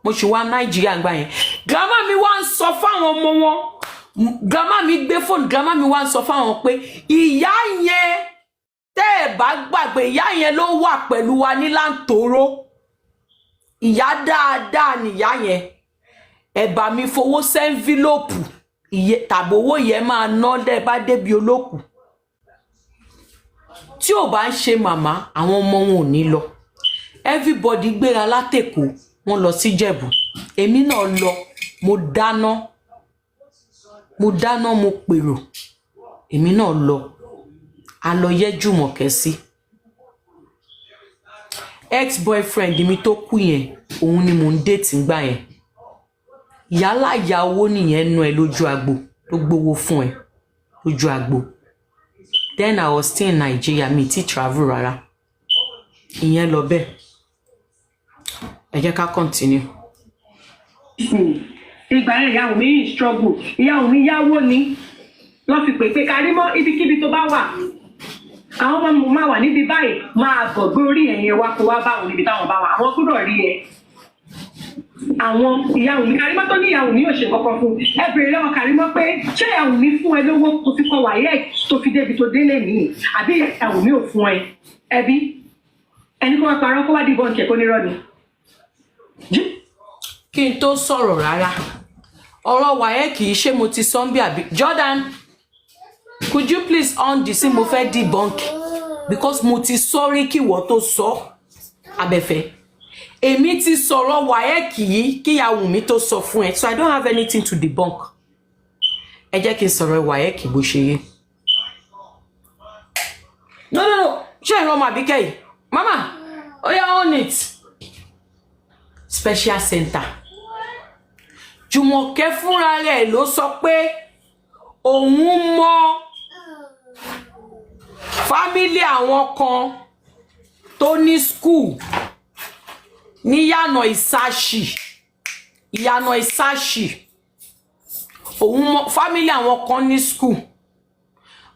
B: mo ṣì wá Nàìjíríà gbà yẹn grandma mi wá ń sọ fáwọn ọmọ wọn grandma mi gbé fóònù grandma mi wá ń sọ fáwọn pé ìyá yẹn tẹ́ ẹ̀ bá gbàgbé ìyá yẹn ló wà pẹ̀lú wa ní Lantoro ìyá dáadáa nìyá yẹn ẹ bá mi fowó sẹ́ńfílòpù tàbí owó yẹn máa ná dẹ́ bá débi olókù tí ò bá ń ṣe màmá àwọn ọmọ wọn ò ní lọ everybody gbéra látẹ̀kọ̀ wọ́n lọ sí Ìjẹ̀bú èmi náà lọ mo dáná mo pèrò èmi náà lọ a lọ yẹ Jùmọ̀kẹ́ sí ex-boyfriend mi tó kú yẹn òun ni mò ń date ngbà yẹn yálà ìyá owó nìyẹn nu ẹ lójú agbo tó gbowó fún ẹ lójú agbo then I was still in Nigeria mi ti travel rárá ìyẹn lọ bẹ́ẹ̀ ẹ jẹ́ ká continue.
C: ìgbà yẹn ìyàwó mi yìí struggle ìyàwó mi yáwó ni wọ́n fi pè kárí mọ́ ibikíbi tó bá wà àwọn ọmọ máa wà níbi báyìí máa bọ̀ gbé orí ẹ̀yìn wa kó wá bá wọn níbi táwọn bá wà àwọn gbọ́dọ̀ rí ẹ àwọn ìyá Wunmi Karimo tó ní ìyá Wunmi ò ṣe kọ́kọ́ fún ẹ bèrè lọ́wọ́ Karimo pé ṣé ìyá Wunmi fún ẹ lówó tó fi kọ́ wáyé tó fi débi tó délé nìyí àbí ìyá Wunmi ò fún ẹ ẹbí ẹni kó wá parọ́ kó wá dìbọn kẹ̀ kó nírọ́ ni.
B: kí n tó sọ̀rọ̀ rárá ọ̀rọ̀ wáyé kì í ṣe mo ti sọ ń bí àbí Jordan could you please on the sí mo fẹ́ debunk because mo ti sọ́rí kí ìwọ tó sọ abẹ́fẹ́ èmi ti sọ̀rọ̀ wáyé kì í kí ìyá Wunmi tó sọ fún ẹ so I don't have anything to debunk ẹ jẹ́ kí n sọ̀rọ̀ wáyé kì bó ṣe yé no ṣé ìran ọmọ àbíkẹ́ yìí mama oya on it special center Jùmọ̀kẹ́ fúnra rẹ̀ ló sọ pé òun mọ̀ fámílì àwọn kan tó ní school ní Ìyànà Ìsàṣì òun mọ̀ fámílì àwọn kan ní school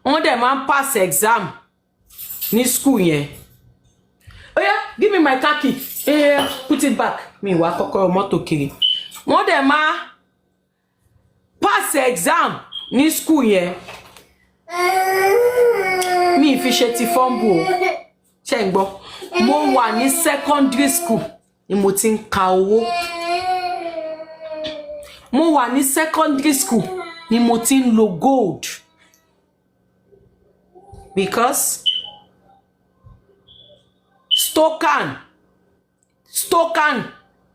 B: wọ́n dẹ̀ máa ń pass exam ní school yẹn oya give me my car key put it back mi wá kọ́kọ́rọ́ mọ́tò kiri wọ́n dẹ̀ máa pass exam ní school yẹn mi fi ṣe ti fọ́nbù o ṣe ń gbọ́ mo wà ní secondary school ni mo ti ń ka owó mo wà ní secondary school ni mo ti ń lo gold because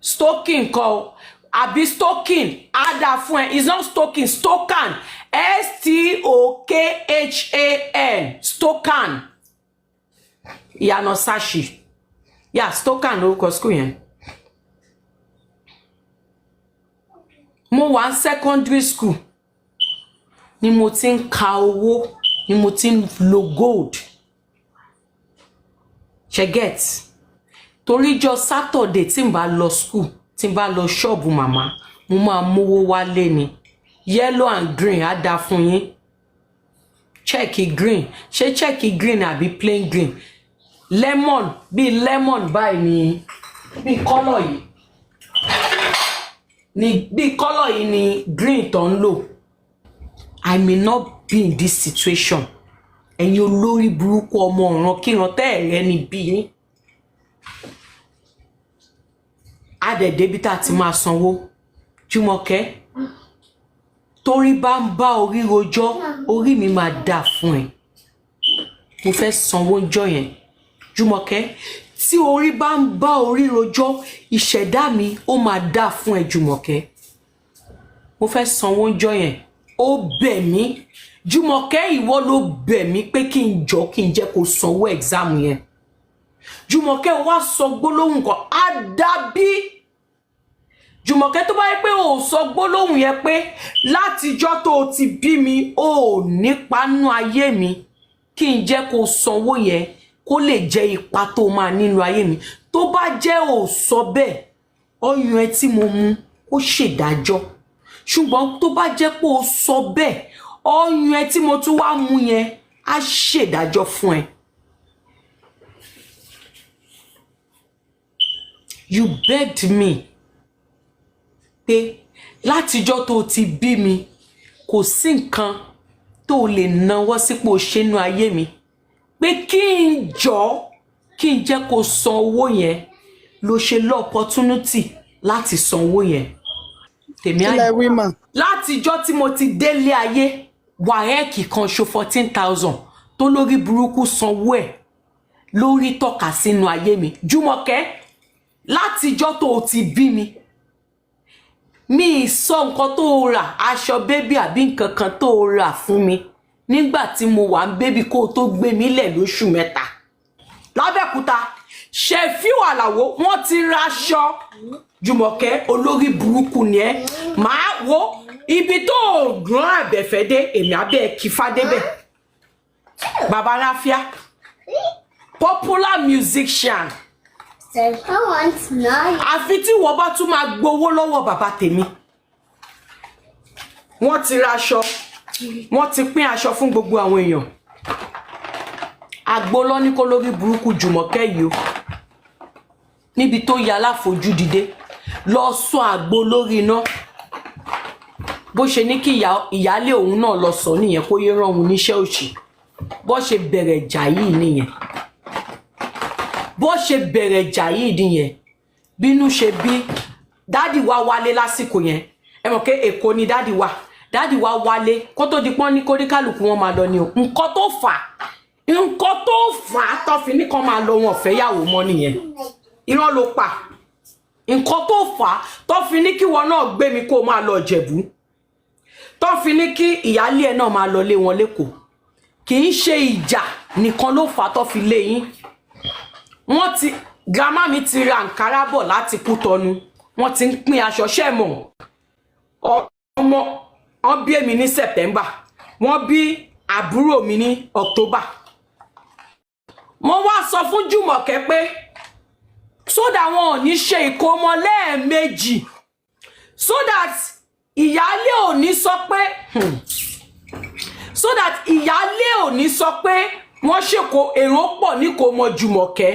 B: stoking kọ àbí stoking ada fún ẹ is not stoking stokan STOKHAN stokan Ìyànà Ìsàṣì yeah stokan lórúkọ school yẹn mo wà ní secondary school ni mo ti ń ka owó ni mo ti ń lo gold she get toríjọ́ Saturday tí n bá lọ school tí n bá lọ shop mama mo máa mówó wálé ni yellow and green á dá fún yín check green ṣé check green àbí plain green lemon bí lemon báyìí ni bí color yìí ni bí color yìí ni green tó ń lò I may not be in this situation ẹ̀yin olórí burúkú ọmọ ọ̀ràn kíran tẹ́ẹ̀rẹ́ ni bí yín adẹ̀dẹ̀ bí tá ti máa sanwó Jùmọ̀kẹ́ torí bá ń bá orí rojọ́ orí mi máa dà fún ẹ mo fẹ́ sanwó ńjọ́ yẹn Jùmọ̀kẹ́ tí orí bá ń bá orí rojọ́ ìṣẹ̀dá mi ó máa dà fún ẹ Jùmọ̀kẹ́ mo fẹ́ sanwó ńjọ́ yẹn ó bẹ̀ mí Jùmọ̀kẹ́ ìwọ ló bẹ̀ mí pé kí n jọ kí n jẹ́ kó sanwó exam yẹn Jùmọ̀kẹ́ wá sọ gbólóhùn kan àdàbí Jùmọ̀kẹ́ tó bá yẹ pé ó sọ gbólóhùn yẹn pé látijọ́ tó ti bí mi ó nípa nínú ayé mi kí n jẹ́ kó sanwó yẹn kó lè jẹ́ ipa tó máa nínú ayé mi tó bá jẹ́ ó sọ bẹ́ẹ̀ ọyàn ẹ tí mo mú ó ṣèdájọ́ ṣùgbọ́n tó bá jẹ́ pé ó sọ bẹ́ẹ̀ ọyàn ẹ tí mo tún wá mú yẹn á ṣèdájọ́ fún ẹ. You begged me pé látijọ́ tó ti bí mi kò sí nǹkan tó lè náwó sípò ṣẹ́nu ayé mi pé kí n jọ kí n jẹ́ kó san owó yẹn ló ṣe l'opportunity láti san owó yẹn tèmi àyè látijọ́ tí mo ti délé ayé wàhẹ́ẹ̀kì kan ṣo 14,000 tó lórí burúkú sanwó ẹ̀ lórí tọ́ka sínú ayé mi Jùmọ̀kẹ́ látijọ́ tó ti bí mi sọ nǹkan tó rà aṣọ bébí àbí nǹkan kan tó rà fún mi nígbà tí mo wà ń bébí kó tó gbé mi lẹ̀ lóṣù 3 lábẹ́kúta Ṣẹ̀fíù Àlàó wọ́n ti ra aṣọ Jùmọ̀kẹ́ olórí burúkú ni ẹ́ máa wo ibi tó rán àbẹ̀fẹ́ dé èmi abẹ́ kífá débẹ̀ bàbá láfíà popular musician àfi tí wọ́n bá tún máa gbowó lọ́wọ́ bàbá tèmi wọ́n ti ra aṣọ wọ́n ti pín aṣọ fún gbogbo àwọn èèyàn àgbo lọ́ní kó lórí burúkú Jùmọ̀kẹ́ yìí o níbi tó ya aláfojú dìde lọ sọ àgbo lórí iná bó ṣe ní kí ìyálé òun náà lọ sọ nìyẹn kó yé rán òun níṣẹ́ òṣì bó ṣe bẹ̀rẹ̀ ìjà yìí nìyẹn bó ṣe bẹ̀rẹ̀ ìjà yìí nìyẹn bínú ṣe bí dádì wa wálé lásìkò yẹn ẹ mọ̀ pé Èkó ni dádì wa wálé kó tó di pọ́n ní kóríkálùkù wọn máa lọ ni o nǹkan tó fà á tó fi ní kan máa lọ wọn fẹ́ yàwó mọ́ nìyẹn irọ́ ló pa nǹkan tó fà á tó fi ní kí wọn náà gbé mi kó máa lọ Jẹ̀bú tó fi ní kí ìyálé ẹ̀ náà máa lọ lé wọn lÉkòó kì í ṣe ìjà nìkan ló fà á tó fi lé yín wọ́n ti grandma mi ti ra Ankara bọ̀ láti Kútọ́nù wọ́n ti ń pín aṣọ ṣẹ́mọ̀ ọmọ wọ́n bí èmi ní September wọ́n bí àbúrò mi ní October mo wá sọ fún Jùmọ̀kẹ́ pé sódà wọn ò ní ṣe ìkómọ lẹ́ẹ̀mejì so that ìyálé ò ní sọ pé wọ́n ṣèkó èrò pọ̀ ní ìkómọ Jùmọ̀kẹ́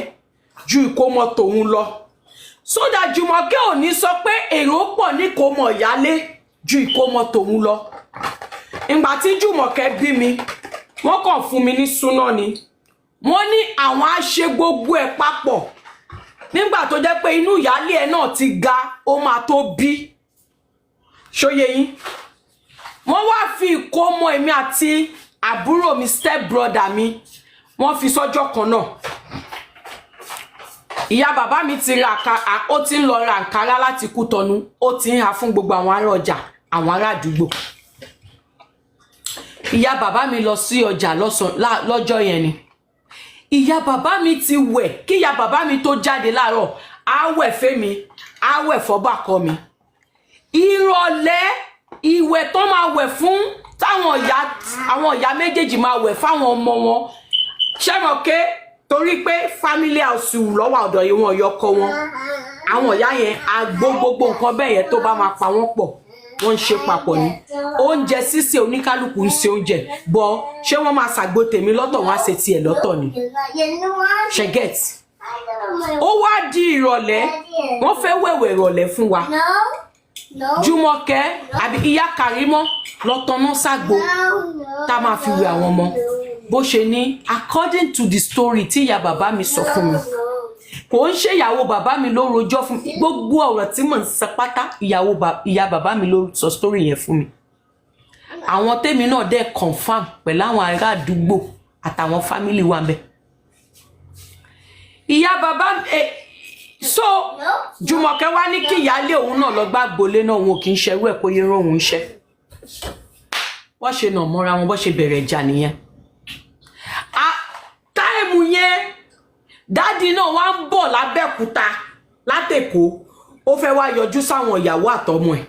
B: ju ìkómọ tòun lọ so that Jùmọ̀kẹ́ ò ní sọ pé èrò pọ̀ ní ìkómọ ìyálé ju ìkómọ tòun lọ ìgbà tí Jùmọ̀kẹ́ bí mi wọ́n kàn fún mi ní súná ni wọ́n ní àwọn á ṣe gbogbo ẹ̀ papọ̀ nígbà tó jẹ́ pé inú ìyálé ẹ̀ náà ti ga ó máa tó bí ṣóyé yín wọ́n wá fi ìkómọ èmi àti àbúrò mi step brother mi wọ́n fi sọ́jọ́ kan náà ìyá bàbá mi ti ra ó ti ń lọ ra Ankara láti Kútọ́nù ó ti ń ha fún gbogbo àwọn ará ọjà àwọn ará àdúgbò ìyá bàbá mi lọ sí ọjà lọ́jọ́ yẹn ni ìyá bàbá mi ti wẹ̀ kí ìyá bàbá mi tó jáde láàárọ̀ á wẹ̀ fẹ́mi á wẹ̀ fọ́bàkọ́ mi ìrọ̀lẹ́ ìwẹ̀ tó máa wẹ̀ fún táwọn ìyá méjèèjì máa wẹ̀ fáwọn ọmọ wọn ṣẹ́mọ̀ké torí pé family house lọ́wọ́ ọ̀dọ̀ yìí wọn yọkọ wọn àwọn ìyá yẹn gbogbo nǹkan bẹ́ẹ̀ yẹn tó bá máa pa wọ́n pọ̀ wọ́n ń ṣe papọ̀ ni oúnjẹ sísè oníkálukú ń ṣe oúnjẹ bọ́ ṣé wọ́n máa ṣàgbo tèmi lọ́tọ̀ wọ́n á ṣe tiẹ̀ lọ́tọ̀ ni ṣẹgẹt ó wá di ìrọ̀lẹ́ wọ́n fẹ́ wẹ̀wẹ̀ ìrọ̀lẹ́ fún wa Jùmọ̀kẹ́ àbí ìyá Kàrímọ́ lọ́tọ̀nà ṣàgbo tá máa fi wẹ̀ àwọn ọmọ bó ṣe ní according to the story tí ìyá bàbá mi sọ fún mi kò ń ṣe ìyàwó bàbá mi ló rojọ́ fún mi gbogbo ọ̀rọ̀ tí mò ń sọ pátá ìyá bàbá mi ló sọ story yẹn fún mi àwọn tèmi náà dẹ̀ confam pẹ̀lú àwọn ará àdúgbò àtàwọn family wa ńbẹ̀ ìyá bàbá so Jùmọ̀kẹ́ wá ní kí ìyálé òun náà lọ gbàgbólé náà wọn kì í ṣerú ẹ̀ kó yé rán òun iṣẹ́ wọ́n ṣe nà mọ́ra wọn bó ṣe bẹ̀rẹ̀ ìjà nìyẹn táìmù yẹn dádì náà wá ń bọ̀ lábẹ́òkúta látèkó ó fẹ́ wá yọjú sáwọn ìyàwó àtọmọ ẹ̀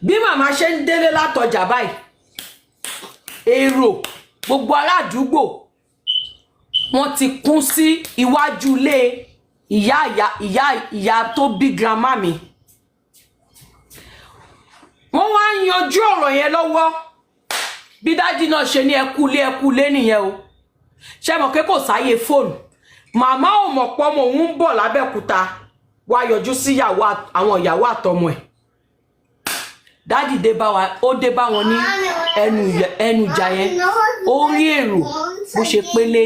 B: bí màmá ṣe ń délé látọjà báyìí èrò gbogbo ará àdúgbò wọ́n ti kún sí iwájú ilé ìyá tó bí grandma mi wọ́n wá ń yanjú ọ̀rọ̀ yẹn lọ́wọ́ bí dádì náà ṣe ní ẹkúlé nìyẹn o ṣé mọ̀ pé kò sáyé fóònù màmá ò mọ̀ pọ́ mọ̀ òun ń bọ̀ lábẹ́òkúta wá yọjú sí àwọn ìyàwó àtọmọ ẹ̀ dádì dé bá wọn ní ẹnu ìjà yẹn ó rí èrò bó ṣe pélé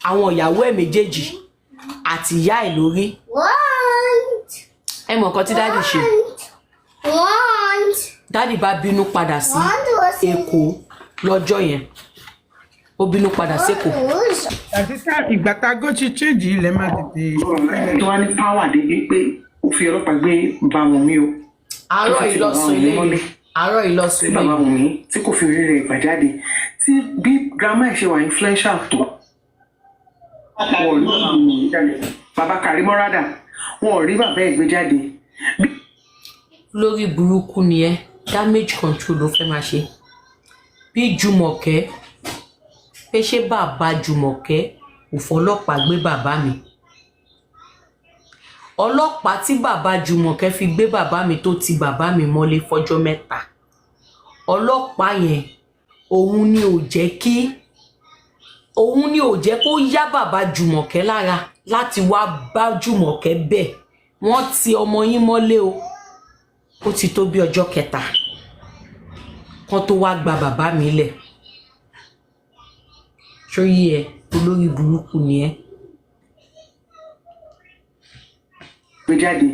B: àwọn ìyàwó ẹ̀ méjèèjì àti ìyá ẹ̀ lórí ẹ mọ̀ nǹkan tí dádì ṣe dádì bá bínú padà sí Èkó lọ́jọ́ yẹn ó bínú padà sékòó.
D: àtìsá ìgbà tá a gò ti change ilẹ̀ máa tètè.
C: tó wá ní power débi pé ó fi ọlọ́pàá gbé bá wọn mí o.
B: àárọ̀ ìlọsùn ilé
C: bàbá wọn mí tí kò fi orí rẹ̀ gbàjáde tí bí grandma ẹ̀ ṣe wà influential tó. bàbá Kàrímọ́ rádà wọn ò rí bàbá ẹ̀ gbé jáde.
B: lórí burúkú ni ẹ damage control ló fẹ́ máa ṣe bí Jùmọ̀kẹ́ pé ṣé bàbá Jùmọ̀kẹ́ ò fọlọ́pàá gbé bàbá mi ọlọ́pàá tí bàbá Jùmọ̀kẹ́ fi gbé bàbá mi tó ti bàbá mi mọ́lé fọ́jọ́ mẹ́ta ọlọ́pàá yẹn òun ni ò jẹ́ kó yá bàbá Jùmọ̀kẹ́ lára láti wá bá Jùmọ̀kẹ́ bẹ̀ wọ́n ti ọmọ yín mọ́lé o ó ti tó bí ọjọ́ kẹta kan tó wá gba bàbá mi lẹ̀ ṣó yí ẹ olórí burúkú ni ẹ.
C: gbé jáde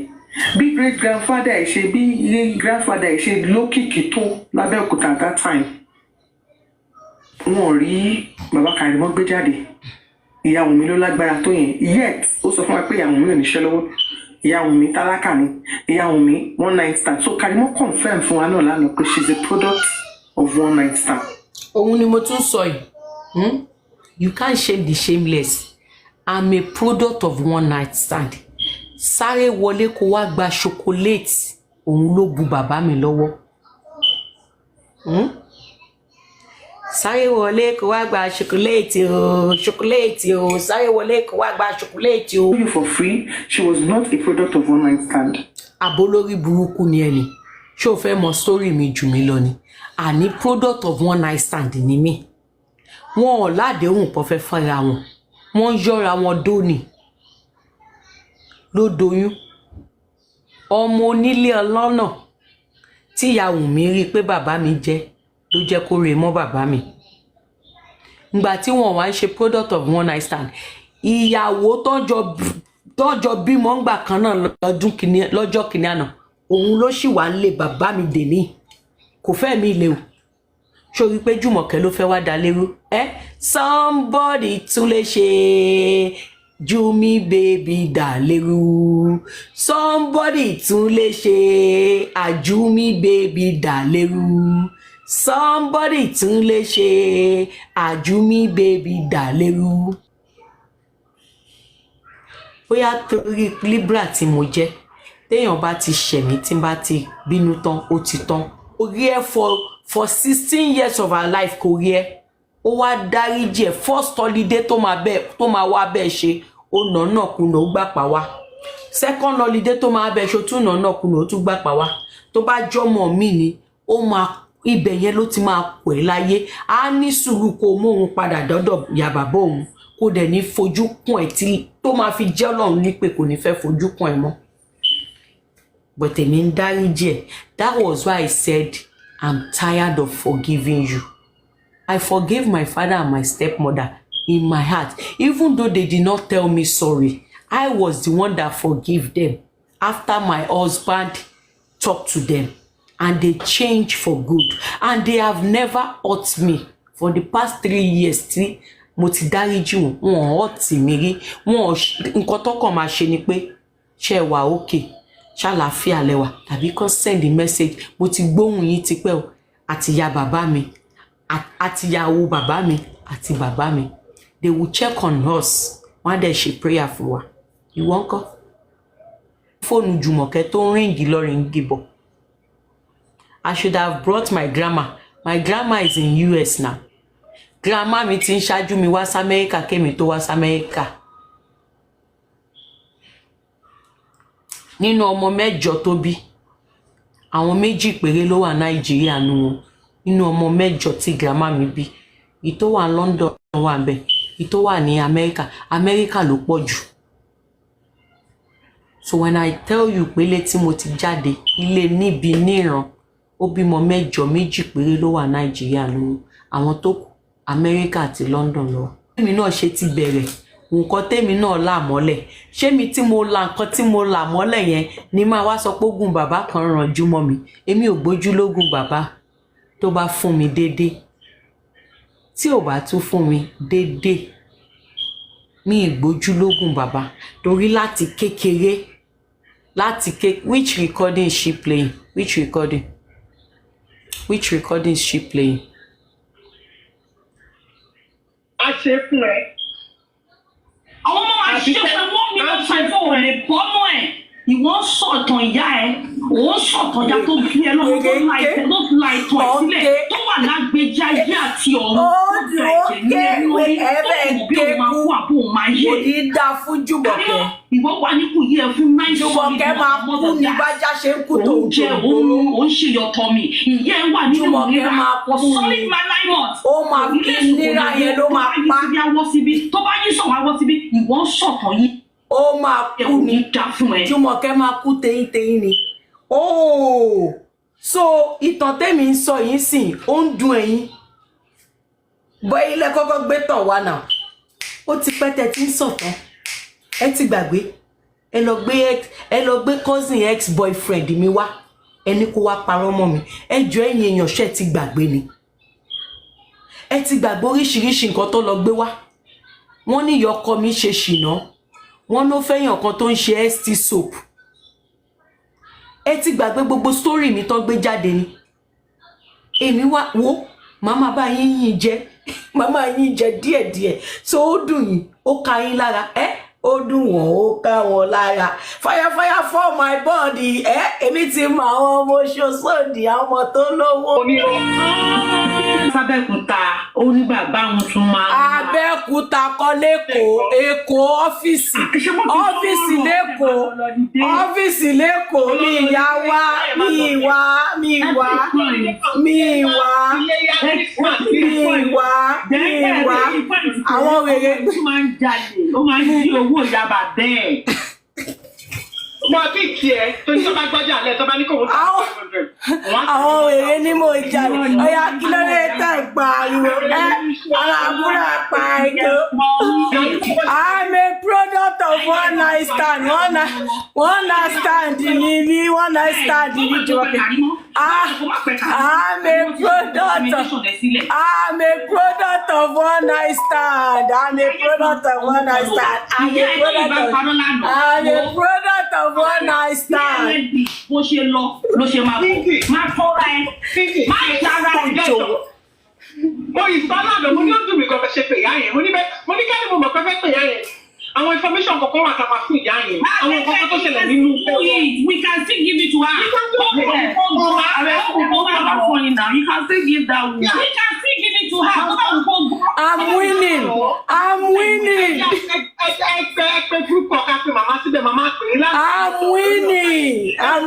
C: bí great grandfather ẹ ṣe bí ilé grandfather ẹ ṣe lókìkí tó lábẹ́òkúta at that time wọn ò rí bàbá Kàrímọ́ gbé jáde ìyá Wunmi ló lágbára tó yẹn yet ó sọ fún wa pé ìyá Wunmi ò níṣẹ́ lọ́wọ́ ìyá Wunmi tálákà ni ìyá Wunmi one night stand so Kàrímọ́ confirm fún wa náà lánàá pé she is a product of one night stand.
B: òun ni mo tún sọ yìí you can't shame the shameless. I'm a product of one night stand. Sáré wọlé kó wá gba chocolate òun ló bu bàbá mi lọ́wọ́. Sáré wọlé kó wá gba chocolate o sáré wọlé kó wá gba chocolate o.
C: You for free, she was not a product of one night stand.
B: Abolórí burúkú ni ẹni. Ṣé o fẹ́ mọ story mi jù mí lọ ni? Àní product of one night stand ni mí. Wọn ò ládéhùn pọ̀ fẹ́ fẹ́ra wọn. Wọ́n yọra wọn dóni. Ló doyún. Ọmọ onílé ọlọ́nà tí ìyá Wunmi rí pé bàbá mi jẹ́ ló jẹ́ kó re mọ́ bàbá mi. Ìgbà tí wọ́n wá ń ṣe product of one night stand. Ìyàwó tọ́jọ́ bímọ ńgbà kan náà lọ́jọ́ kìíní àná. Òun ló sì wá ń lé bàbá mi dèní. Kò fẹ́ mi lé o. Ṣorí pé Jùmọ̀kẹ́ ló fẹ́ wá dá lérú. Somebody tún lè ṣe Jumi baby dá lérú. Somebody tún lè ṣe Ajumi baby dá lérú. Somebody tún lè ṣe Ajumi baby dá lérú. Bóyá torí Libra tí mo jẹ́. Téèyàn bá ti ṣẹ̀mí tí n bá ti bínú tán ó ti tán. Orí ẹ for 16 years of her life kò rí ẹ ó wá dáríjì ẹ first holiday tó máa wá bẹ́ẹ̀ ṣe ó nànà kùnà ó gbà pa wá second holiday tó máa bẹ́ẹ̀ ṣe ó tún nànà kùnà ó tún gbà pa wá tó bá jọmọ mi ni ó máa ibẹ̀ yẹn ló ti máa pẹ́ láyé á ní sùúrù kó mú òun padà dọ́dọ̀ ìyá bàbá òun kó dẹ̀ ní fojú kún ẹ̀ tí tó máa fi jẹ́ Ọlọ́run ní pé kò ní fẹ́ fojú kún ẹ̀ mọ́ but èmi ń dáríjì ẹ that was why I said I'm tired of forgiving you. I forgave my father and my stepmother in my heart. Even though they did not tell me sorry, I was the one that forgave them after my husband talked to them. And they changed for good. And they have never hurt me for the past 3 years. Mo ti dáríjì wọn hurt mi rí. Nǹkan tó kàn máa ṣe ni pé ṣé wà okay. Ṣàlàáfíà lẹ́wà tàbí kàn send a message mo ti gbóhùn yín tipẹ́ o àti ìyá bàbá mi àti ìyàwó bàbá mi àti bàbá mi they will check on us wọ́n á dẹ̀ ṣe prayer fún wa ìwọ ńkọ́ fóònù Jùmọ̀kẹ́ tó ń ríǹgì lọ ríǹgì bọ̀ I should have brought my grandma is in US now grandma mi ti ń ṣáájú mi wá sí Amẹ́ríkà kémi tó wá sí Amẹ́ríkà. Nínú ọmọ mẹ́jọ tó bí àwọn méjì péré ló wà Nàìjíríà nù wọn nínú ọmọ mẹ́jọ tí grandma mi bí ìtó wà London wà ńbẹ̀ ìtó wà ní Amẹ́ríkà ló pọ̀ jù so when I tell you pé ilé tí mo ti jáde ilé níbi níran ó bímọ mẹ́jọ méjì péré ló wà Nàìjíríà nù àwọn tó kù Amẹ́ríkà àti London lọ èmi náà ṣe ti bẹ̀rẹ̀ nǹkan tèmi náà là mọ́lẹ̀ ṣé mi tí mo la nǹkan tí mo là mọ́lẹ̀ yẹn ni máa wá sọ pé ogun bàbá kan rànjú mọ́ mi èmi ò gbójú lógun bàbá tó bá fún mi déédéé tí ò bá tún fún mi déédéé mi ì gbójú lógun bàbá torí láti kékeré which recording is she playing which recording is she playing.
C: a ṣe fún ẹ.
E: àwọn ọmọ máa ṣe pé wọ́n mi ló fẹ́ fún òun lè bọ́nú ẹ̀ ìwọ́n sọ̀tàn ìyá ẹ̀ òun sọ̀tàn ìyá tó fi ẹ lọ́wọ́ tó la ìtàn ẹ̀ sílẹ̀ tó wà lágbèjà ayé àti ọ̀run tó ta ẹ̀jẹ̀ ní ẹni orí tó bí òun máa kú àbò òun máa yé.
B: kò ní dá fún Jùmọ̀kẹ́.
E: ìwọ wà ní kò yẹ fún náírà
B: Jùmọ̀kẹ́ máa kú ní bájá ṣe ń kú tó ń
E: jẹ òun ṣe yọtọ̀ mi ìyá ẹ̀ wà nínú ìlera solid my 9 months.
B: ó máa kí nira yẹn ló máa pa.
E: tó bá yí sọ̀rọ̀ àwọ̀ síbi ìwọ́n sọ̀tàn yìí.
B: ó máa kú ni Jùmọ̀kẹ́ máa kú tẹ̀yìntẹ̀yìn ni so ìtàn tèmi ń sọ yìí sìn ó ń dùn ẹ̀yin bọ́ ilé kọ́kọ́ gbé tàn wá náà ó ti pẹ́ tẹ́ tí ń sọ̀tàn ẹ ti gbàgbé ẹ lọ gbé cousin ex boyfriend mi wá ẹni kó wá parọ́ mọ́ mi ẹ jọ ẹ̀yin èèyàn ṣe ti gbàgbé ni ẹ ti gbàgbé oríṣiríṣi nǹkan tó lọ gbé wá wọ́n ní ìyá ọkọ mi ṣe ṣìnà wọ́n ló fẹ́yàn kan tó ń ṣe st soap ẹ ti gbàgbé gbogbo story mi tó gbé jáde ni èmi wá wo màmá bá yín jẹ màmá yín jẹ díẹ̀díẹ̀ so ó dùn yín ó ka yín lára ó dùn wọ́n ó ká wọn lára fire for my body èmi ti mọ àwọn ọmọ Ṣòṣòdì àwọn ọmọ tó lówó.
E: Abẹ́òkúta ó ní bàbá wọn tún máa ń wá.
B: Abẹ́òkúta kọ́ lẹ́kọ̀ọ́ Èkó ọ́fíìsì lẹ́kọ̀ọ́ mi wá àwọn wèrè
E: máa ń jalè ó máa ń jí owó ìyàbá bẹ́ẹ̀.
C: mo bí tiẹ̀ tó ní sọ́ba gbọ́jà lẹ̀ tọ́ba ní kò wọ́n
B: àwọn wèrè ní mo jalè ọ̀yà kìlómítà pariwo ara àbúrò pariwo I'm a product of one night stand one night stand ni mi one night stand ni Jùmọ̀kẹ́ I'm a product of one night stand I'm a product of one night stand one night stand.
E: bó ṣe lọ ló ṣe máa bọ̀ máa fọ́ra ẹ máa jára ẹ jọ̀wọ́.
C: mo ìsọ́lá lọ mo ní ó dùn mí kan fẹ́ ṣe pè yá yẹn mo ní kẹ́ni mo mọ̀ pé fẹ́ pè yá yẹn àwọn information kọ̀ọ̀kan wà tá a máa fún ìyá yẹn àwọn nǹkan tó ṣẹlẹ̀ nínú
E: we can still give it to her. You can still give that to her.
B: I'm winning. I'm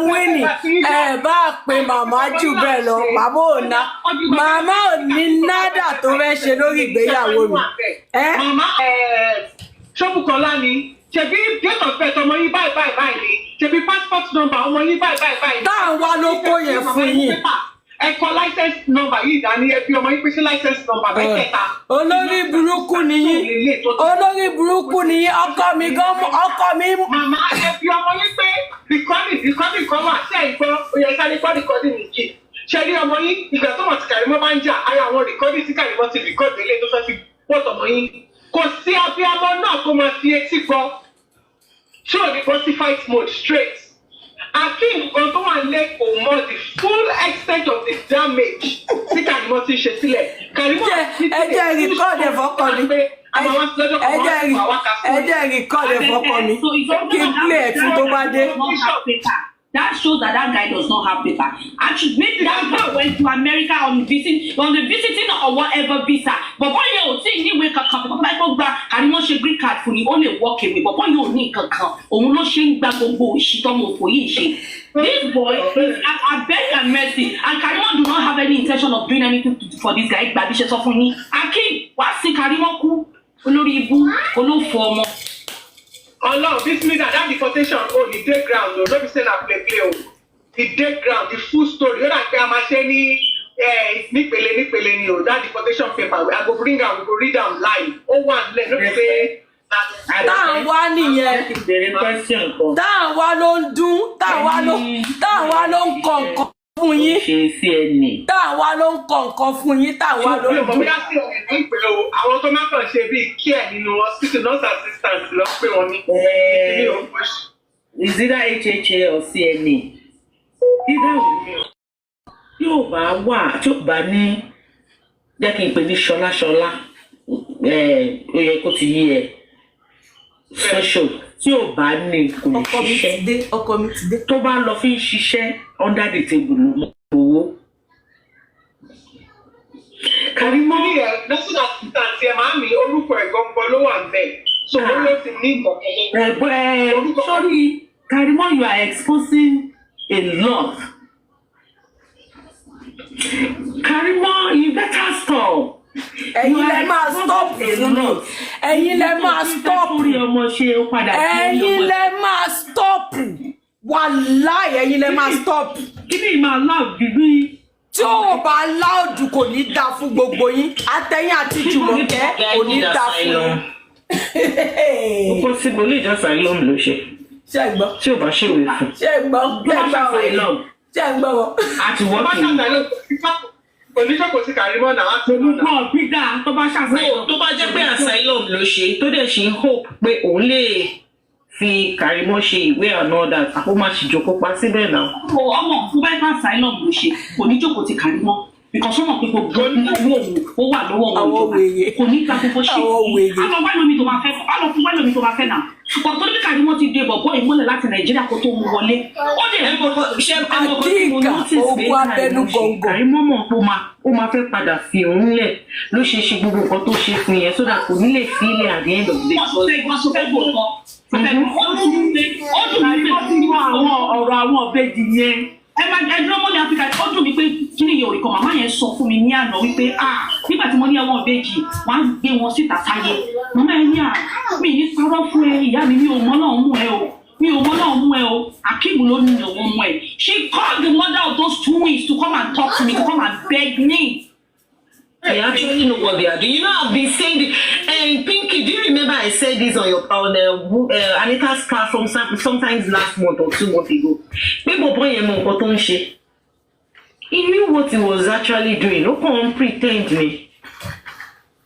B: winning. Ẹ bá pe màmá jù bẹ́ẹ̀ lọ màmá ò ní nádà tó fẹ́ ṣe lórí ìgbéyàwó mi.
C: Màmá Ṣọ́bùkọ́lá ni ṣebí date of birth ọmọ yín báyìí ni ṣebí passport number ọmọ yín báyìí.
B: táwọn wá ló kó yẹn fún yín.
C: ẹ kọ license number yìí dání ẹ fi ọmọ yín pèsè license number mẹ́tẹ̀ẹ̀ta.
B: olórí burúkú nìyí ọkọ mi.
C: màmá ẹ fi ọmọ yín pé recording kan wà sí àìgbọ́ oyè sáré gbọ́ recording nìyí ṣe rí ọmọ yín ìgbà tó mọ̀ tí Kàrímọ́ bá ń jà ara àwọn recording tí Kàrímọ́ ti record ilé tó fẹ́ fi pọ̀ ọmọ yín kò sí abiyamọ náà kó máa fi etí gbọ́ ṣé ò ní bọ́ sí fight mode straight. Akin nǹkan tó wà lé kò mọ the full extent of the damage tí Kàrímọ́ ti ṣe sílẹ̀. Kàrímọ́ ti ṣe
B: ẹjẹ́ record ẹ̀ fọ́kọ mi ẹjẹ́ record ẹ̀ fọ́kọ mi kí n play ẹ̀ tí tó bá dé.
E: That shows that guy does not have paper. Actually, maybe that guy went to America on the visiting or whatever visa. But when you think you wake up, like Kàrímọ́ ṣe green card for you, only walk away. But when you need kankan, òun ló ṣe ń gba gbogbo ìṣítọ́ mọ̀ fò yìí ṣe. This boy is I beg and mercy, and Kàrímọ́ do not have any intention of doing anything for this guy. Gbàbí ṣe sọ fún yín. Akin wá sí Kàrímọ́ kú olórí ibú olófò ọmọ.
C: Allah, this means that deportation, the day ground, no be say na play. The day ground, the full story. You know, I'm saying, nípele ni o. That deportation paper, I go bring am, we go read am live. Oh, one, let no say.
B: Táwọn wá nìyẹn. Táwọn wá ló ń dún. Táwọn wá ló ń kọ̀ọ̀kan fún yín. Táwọn wá ló ń kọ̀ọ̀kan fún yín. Táwọn wá ló ń dún.
C: Àwọn tó máa kàn ṣe bíi care nínú hospital nurse assistant lọ pé wọ́n ní.
E: Is it HHA or CNA? Yóò bá wà tí ó bá ní jẹ́ kí n pè ní ṣọlá ó yẹ kó ti yí ẹ special tí ò bá ní kò lè ṣiṣẹ́
B: ọkọ mi ti dé
E: tó bá lọ fi ń ṣiṣẹ́ under the table ló mọ̀ owó.
C: Kàrímọ́ ní ẹ̀ nurse assistant ẹ̀ máa ń mi orúkọ ẹ̀ gbọ́ngbọ́n ló wà ń bẹ̀ so wọ́n ló ti ní ìkọ̀kọ̀.
E: Sorry, Kàrímọ́, you are exposing a lot. Kàrímọ́, you better stop.
B: ẹ̀yin lẹ máa stop fún mi ẹ̀yin lẹ máa stop. Ẹ̀yin lẹ máa stop. Wàláì ẹ̀yin lẹ máa stop.
C: Kí ni ìmọ̀ aláàbí bí?
B: Tí ó bá láòdù kò ní dá fún gbogbo yín. Àtẹ̀yìn àti Jùmọ̀kẹ́ kò ní dá fún yín.
C: Ó kó sí bolí ìjà asylum ló ṣe.
B: Ṣé ẹ gbọ́?
C: Tí ò bá ṣèwé fún.
B: Ṣé ẹ gbọ́? Ṣé ẹ gbọ́ asylum? Ṣé ẹ gbọ́ wọn?
C: Àti wọ́n kì í.
F: Oníjókòó sí Kàrímọ́ náà á tó lọ́nà.
C: Olùkọ́ gbígbà tó bá ṣàṣàyàn.
E: Tó bá jẹ́ pé asylum ló ṣe tó dẹ̀ ṣe ń hope pé òun lè fi Kàrímọ́ ṣe ìwé and all that àpò máa ṣì jókòó pa síbẹ̀ náà.
C: Ọmọ tó bá yẹ asylum ló ṣe kò ní jókòó ti Kàrímọ́ because ọmọ pé gbogbo owó òun ó wà lọ́wọ́ òun kò ní ká gbogbo ṣe. A lọ wá lómi tó máa fẹ́ a lọ fún wá lómi tó máa fẹ́ náà. Ṣùgbọ́n tó ní Kàrímọ́ ti dé bọ̀bọ́ ìmọ́lẹ̀ láti Nàìjíríà kó tó mú wọlé. Ó dẹ̀ ẹ́ gbogbo ṣé
B: Àdìgà ogun abẹnú gọ̀ǹgọ̀.
E: Kàrímọ́ mọ̀ pé ó máa fẹ́ padà fi òun lẹ̀ ló ṣe ṣe gbogbo nǹkan tó ṣe fún yẹn so that kò ní lè fi ilẹ̀ at the end of the day.
C: Ó dùn mí pé àwọn ọ̀rọ̀ àwọn ọ̀bẹ́jì yẹn. Ẹdúró mọ́ ní Áfíríkà ó dùn mí pé kí ni yorùbá kan màmá yẹn sọ fún mi ní àná wípé nígbà tí mo ní àwọn ọ̀bẹ́jì wọ́n á gbé wọn síta sáyé. Màmá yẹn ní mi ní parọ́ fún ẹ ìyá mi ò mọ́ náà mú ẹ o. Mi ò mọ́ náà mú ẹ o. Akeem ló ní òun mú ẹ. She called the mother of those twins to come and talk to me, to come and beg me.
E: I actually know what they are doing. You know, I've been saying this. And Pinky, do you remember I said this on Anita's car from sometimes last month or 2 months ago? He knew what he was actually doing. No one pretend me.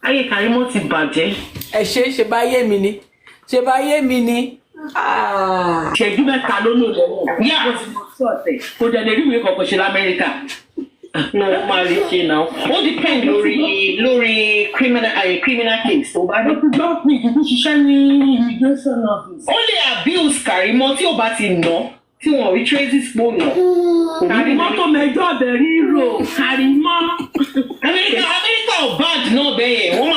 E: Ayé Kàrímọ́ ti bàjẹ́.
B: Ẹ ṣe bá yé mi ni. Ṣe bá yé mi ni.
C: Ṣẹ́jú mẹ́ta ló lò lọ́wọ́.
E: Yeah.
C: Kò dẹ̀ lè rí ìwé kọ̀ọ̀kan ṣe l'Amẹ́ríkà.
E: No, marriage now. All depends lórí criminal case. Only abuse Kàrímọ́ tí ó bá ti nà tí wọ́n rí traces pọ̀ nà.
C: Kàrímọ́ tó mẹjọ́ bẹ̀rẹ̀ rò Kàrímọ́.
E: Amẹ́ríkà ò bad náà bẹ́ẹ̀ yẹn wọ́n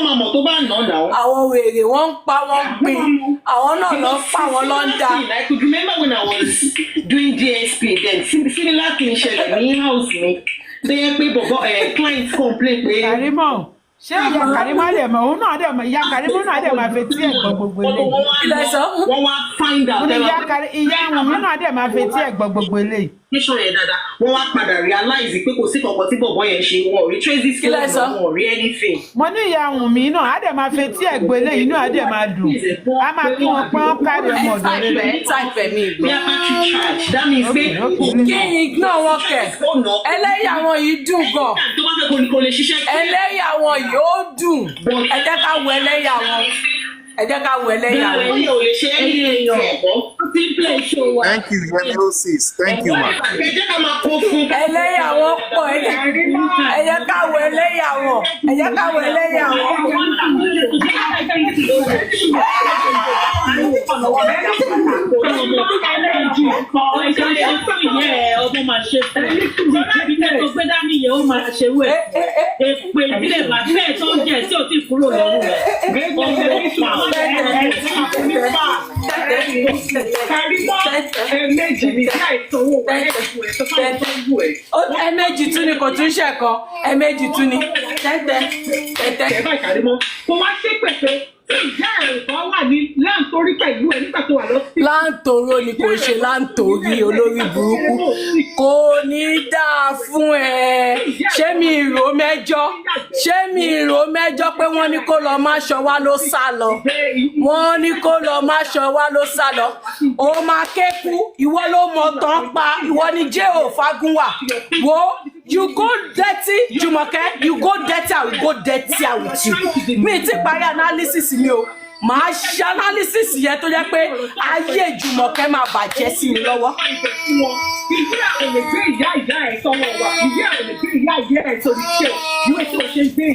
E: máa mọ̀ tó bá nà náà.
B: Àwọn wèrè wọ́n ń pa wọ́n ń pín àwọn náà lọ pa wọ́n lọ ń dá.
E: I could remember when I was doing DSP then similar thing ṣẹlẹ̀ ní house mi. Bẹ́ẹ̀ pé bọ̀bọ̀ client complain pé.
D: Kàrímọ́ ṣé ìyá Kàrímọ́ dẹ̀ mọ̀ òun náà dẹ̀ mọ̀ ìyá Kàrímọ́ náà dẹ̀ máa fetí ẹ̀ gbọ́ gbogbo eléyìí.
E: Wọ́n wá find out.
D: Ìyá Wunmi náà dẹ̀ máa fetí ẹ̀ gbọ́ gbogbo eléyìí.
E: Níṣọ́ yẹn dáadáa, wọ́n wá padà realize pé kò sí kankan tí bọ̀bọ̀ yẹn ṣe wọn ò rí traces kí wọ́n ò rí anything.
D: Mo ní ìyá Wunmi náà á dẹ̀ máa fetí ẹ̀ gbọ́ eléyìí inú á dẹ̀ máa dùn. A máa kí wọn pé wọ́n kárí ọmọ ọ̀dọ́ rere.
E: Bí a bá tún charge, that means pé
B: Kí ignore wọn kẹ̀. Ẹlẹ́yà wọn yìí dùn gan.
E: tó bá fẹ́ kò lè ṣiṣẹ́.
B: Ẹlẹ́yà wọn yóò dùn. Ẹ jẹ́ ká wo ẹlẹ́yà wọn. Ẹ jẹ́ ká wo ẹlẹ́yà wọn.
E: Bẹ́ẹ̀ ni ò lè ṣe é ní èèyàn.
G: Thank you, Yellow Sis. Thank you, ma.
E: Ẹ jẹ́ ká máa kó fún.
B: Ẹlẹ́yà wọn pọ̀ ẹ jẹ́ ká wo ẹlẹ́yà wọn. Ẹ jẹ́ ká wo ẹlẹ́yà wọn.
C: Ọmọ máa ṣe fún ẹ. Ìjọba ìbílẹ̀ tó gbé dání yẹn ó máa ṣe wẹ̀. Èpè ìdílé bàbá ẹ̀ tó ń jẹ tí ò tí kúrò lọ́rùn rẹ̀. Kàrímọ́ ẹ̀ẹ̀mejì ní ká ìsanwó ẹ̀ẹ́dẹ̀kùn ẹ̀ tó fà ń tọ́jú ẹ̀.
B: Ẹ̀ẹ̀mejì tún ni kò tún ṣe kan. Ẹ̀ẹ̀mejì tún ni. Tẹ́tẹ́.
C: Ẹ̀bá Kàrímọ́ kò wá sí pèsè ìyá ẹ̀rọ wà ní láǹtorí pẹ̀lú ẹ̀ nígbà tó wà lọ sí.
B: Láǹtòrò ni kò ṣe láǹtorí olórí burúkú. Kò ní dáa fún ẹ. Ṣé mi ìró mẹ́jọ? Ṣé mi ìró mẹ́jọ pé wọ́n ní kó lọ máṣọ wá ló sá lọ? Wọ́n ní kó lọ máṣọ wá ló sá lọ. Ó máa kéku. Ìwọ ló mọ̀ tán pa. Ìwọ ni jẹ́ òfagunwà. Wo you go dirty Jùmọ̀kẹ́, you go dirty, I will go dirty with you. Mi ti parí analysis mi o. Màá ṣe analysis yẹn tó jẹ́ pé ayé Jùmọ̀kẹ́ máa bàjẹ́ sí mi lọ́wọ́.
C: Ìyá ò lè gbé ìyá ẹ̀ sọ́wọ́ wa. Ìyá ò lè gbé ìyá ẹ̀ sórí iṣẹ́. Ìwé tí o ṣe ń gbé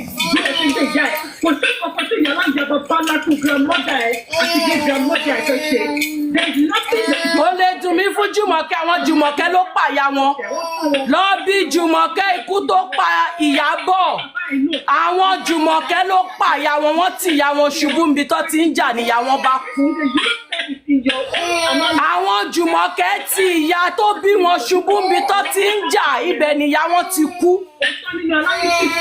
C: ìyá ẹ̀. Kò sí ọkọ̀ tí ìyá láǹjẹ́ bọ́ bá látún grandmother ẹ̀ àti gbé grandmother ẹ̀ tó ṣe. There is nothing that
B: Ó lè dùn mí fún Jùmọ̀kẹ́, àwọn Jùmọ̀kẹ́ ló pàyà wọn. Lọ bí Jùmọ̀kẹ́ ikú tó pa Ìyábọ̀. Àwọn Jùmọ̀kẹ́ ló pàyà wọn, wọ́n ti ìyá wọn ṣubú níbi tó ti ń jà níyà wọn bá kú. Àwọn Jùmọ̀kẹ́ ti ìyá tó bí wọn ṣubú níbi tó ti ń jà, ibẹ̀ níyà wọn ti kú.
C: family analysis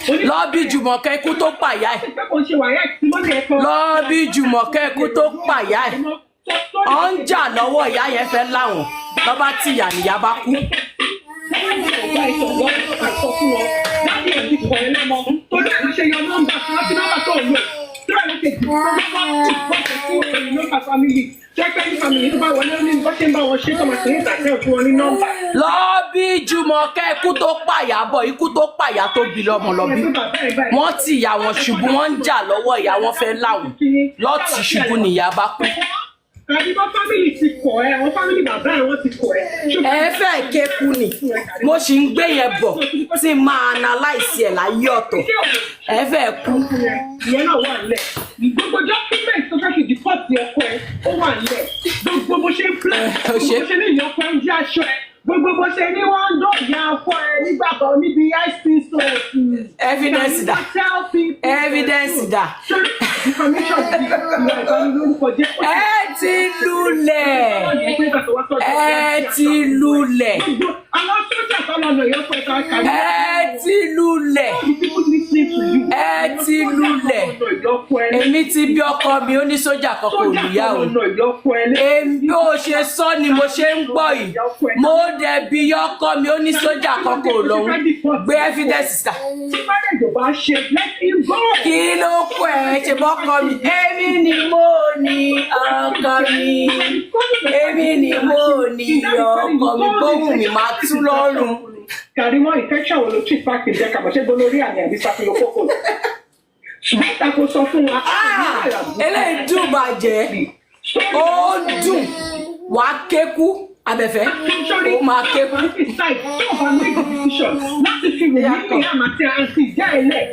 C: yẹn.
B: Lọ bí Jùmọ̀kẹ́ ikú tó pàyà ẹ̀.
C: Pé kò ṣe wàyà tí mo lè kọ́.
B: Lọ bí Jùmọ̀kẹ́ ikú tó pàyà ẹ̀. Ọ ń jà lọ́wọ́ ìyá yẹn fẹ́ láwọn. Lọ́ba tí ìyá nìyá bá kú.
C: Ọ̀gá ìṣọ̀gbọ́n àìsọ fún wọn láti ẹ̀dí kọ̀ ẹ̀ lọ́mọ. Torí ẹ̀ ló ṣe yọ nọ́mbà tí wọ́n ti nọ́mbà tó ń lò. Torí ẹ̀ ló ṣe jù lọ́wọ́ ìgbọ́sẹ̀ sí òun nọ́mbà family. Jẹ́pẹ́ ní family tó bá wọlé ní bó ṣe ń bá wọn ṣe tó máa ṣe ní ìtàkùn fún wọn ní nọ́mbà.
B: Lọ bí Jùmọ̀kẹ́ ikú tó pàyà bọ̀ ikú tó pàyà tó bí lọ́mọ lọ bí. Wọ́n ti ìyá wọn ṣubú wọ́n ń jà lọ́wọ́ ìyá wọn fẹ́ láwọn. Lọ́ọ̀tì ṣubú ni ìyá bá kú.
C: Àbí bá family ti kọ̀ ẹ́, àwọn family bàbá ẹ̀ wọ́n ti kọ̀ ẹ́.
B: Ẹ fẹ́ kéku ni mo sì ń gbé yẹn bọ̀ tí máa analyse ẹ̀ láyé ọ̀tọ̀. Ẹ fẹ́ kú.
C: Ìyẹn náà wà nílẹ̀. Gbogbo document tó fẹ́ fi deport ọkọ ẹ̀ ó wà nílẹ̀. Gbogbo bó ṣe ń plan, gbogbo bó ṣe ní ìyá ọkọ ẹ̀ ń jẹ́ aṣọ ẹ̀. Gbogbo bó ṣe ní wọ́n ń dọ̀ ìyá ọkọ ẹ̀ nígbà kan níbi ice cream store.
B: Evidence dà. Evidence dà.
C: Information ti ìwà ìbanilórúkọ jẹ́.
B: Ẹ ti lulẹ̀. Ẹ ti lulẹ̀.
C: Àwọn sójà kan lọ lọ ìyọ́pọ̀ ẹ̀ka kàrí.
B: Ẹ ti lulẹ̀. Ẹ ti lulẹ̀. Èmi ti bí ọkọ mi ó ní sójà kankan olùyá o. Èmi ó ṣe sọ ni mo ṣe ń gbọ́ yìí. Mo dẹ̀ bí ọkọ mi ó ní sójà kankan olóhùn. Gbé evidence sà.
C: Tí bá dẹ̀ jọba ṣe let him go.
B: Kí ló kọ ẹ̀ ṣe bọ́kọ mi? Èmi ni mo ní ọkọ mi. Èmi ni mo ní ọkọ mi. Bóhùn mi máa tú lọ́rùn.
C: Kàrímọ́ infection wo ló tún ìpàkì jẹ́ kàmọ́ ṣé gbólórí àmì àbí sáfìlókòkò. Ṣùgbọ́n ìtàkó sọ fún wa.
B: Eléyìí dùn bàjẹ́. Ó dùn. Wàá kékú. Abẹ́fẹ́. Ó máa kékú.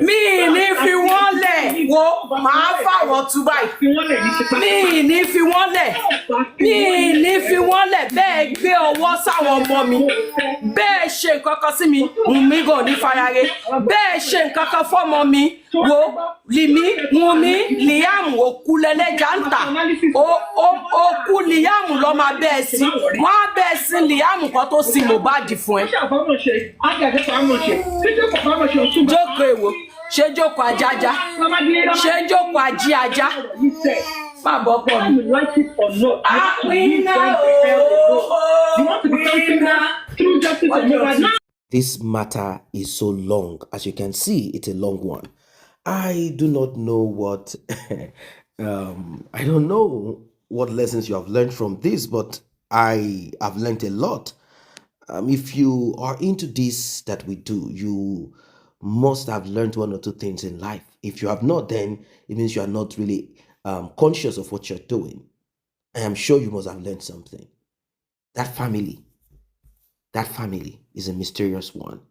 B: Mi ní fi wọ́n lẹ̀ wo màá fàwọn tú báyìí. Mi ní fi wọ́n lẹ̀. Mi ní fi wọ́n lẹ̀ bẹ́ẹ̀ gbé ọwọ́ sáwọn ọmọ mi. Bẹ́ẹ̀ ṣe nǹkan kan sí mi, Wunmi gan ní farare. Bẹ́ẹ̀ ṣe nǹkan kan fọ́mọ mi, wo Wunmi Liam òkú lẹ́lẹ́jà ń tà. Òkú Liam lọ́ máa bẹ́ẹ̀ sí. Wọ́n á bẹ́ẹ̀ sí Liam kan tó sin Mohbad fún ẹ. Jókòó èwo, ṣé jókòó ajájá? Ṣé jókòó ají ajá? Má bọ́ pọ̀ mi. Àpínà ooo.
A: This matter is so long. As you can see, it's a long one. I do not know what I don't know what lessons you have learned from this, but I have learned a lot. If you are into this that we do, you must have learned one or two things in life. If you have not, then it means you are not really conscious of what you're doing. I am sure you must have learned something. That family is a mysterious one.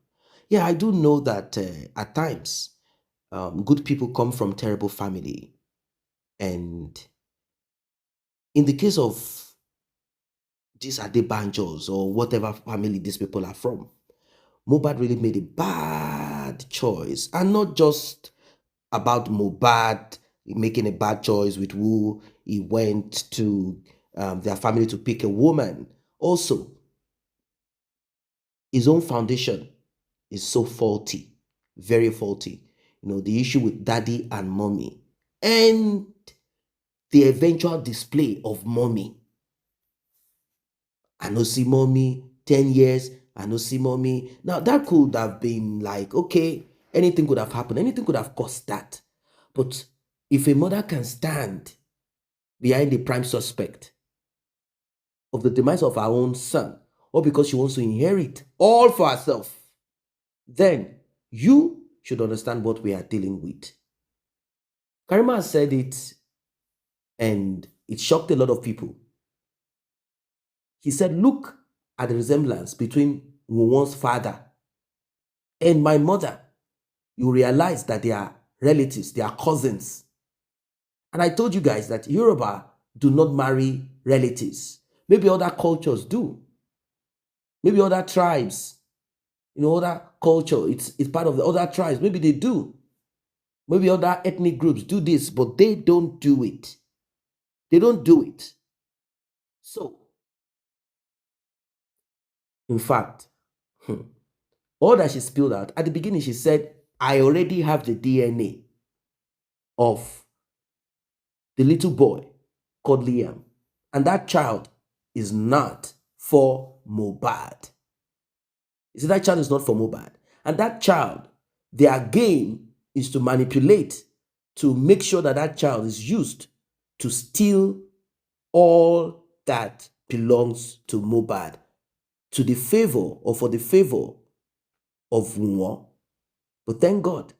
A: Yeah, I do know that at times good people come from terrible family. And in the case of these Adebanjos or whatever family these people are from, Mohbad really made a bad choice. And not just about Mohbad making a bad choice with who he went to their family to pick a woman. Also, his own foundation is so faulty, very faulty. You know, the issue with daddy and mommy and the eventual display of mommy. I no see mommy, 10 years, I no see mommy. Now, that could have been like, okay, anything could have happened. Anything could have caused that. But if a mother can stand behind the prime suspect of the demise of her own son, or because she wants to inherit all for herself, then you should understand what we are dealing with. Karima said it, and it shocked a lot of people. He said, look at the resemblance between Wunmi's father and my mother. You realize that they are relatives, they are cousins. And I told you guys that Yoruba do not marry relatives. Maybe other cultures do. Maybe other tribes, other culture, it's part of the other tribes. Maybe they do. Maybe other ethnic groups do this, but they don't do it. They don't do it. So, in fact, all that she spilled out, at the beginning she said, I already have the DNA of the little boy called Liam. And that child is not for Mohbad. You see, that child is not for Mohbad. And that child, their game is to manipulate, to make sure that that child is used to steal all that belongs to Mohbad, to the favor or for the favor of Wunmi. But thank God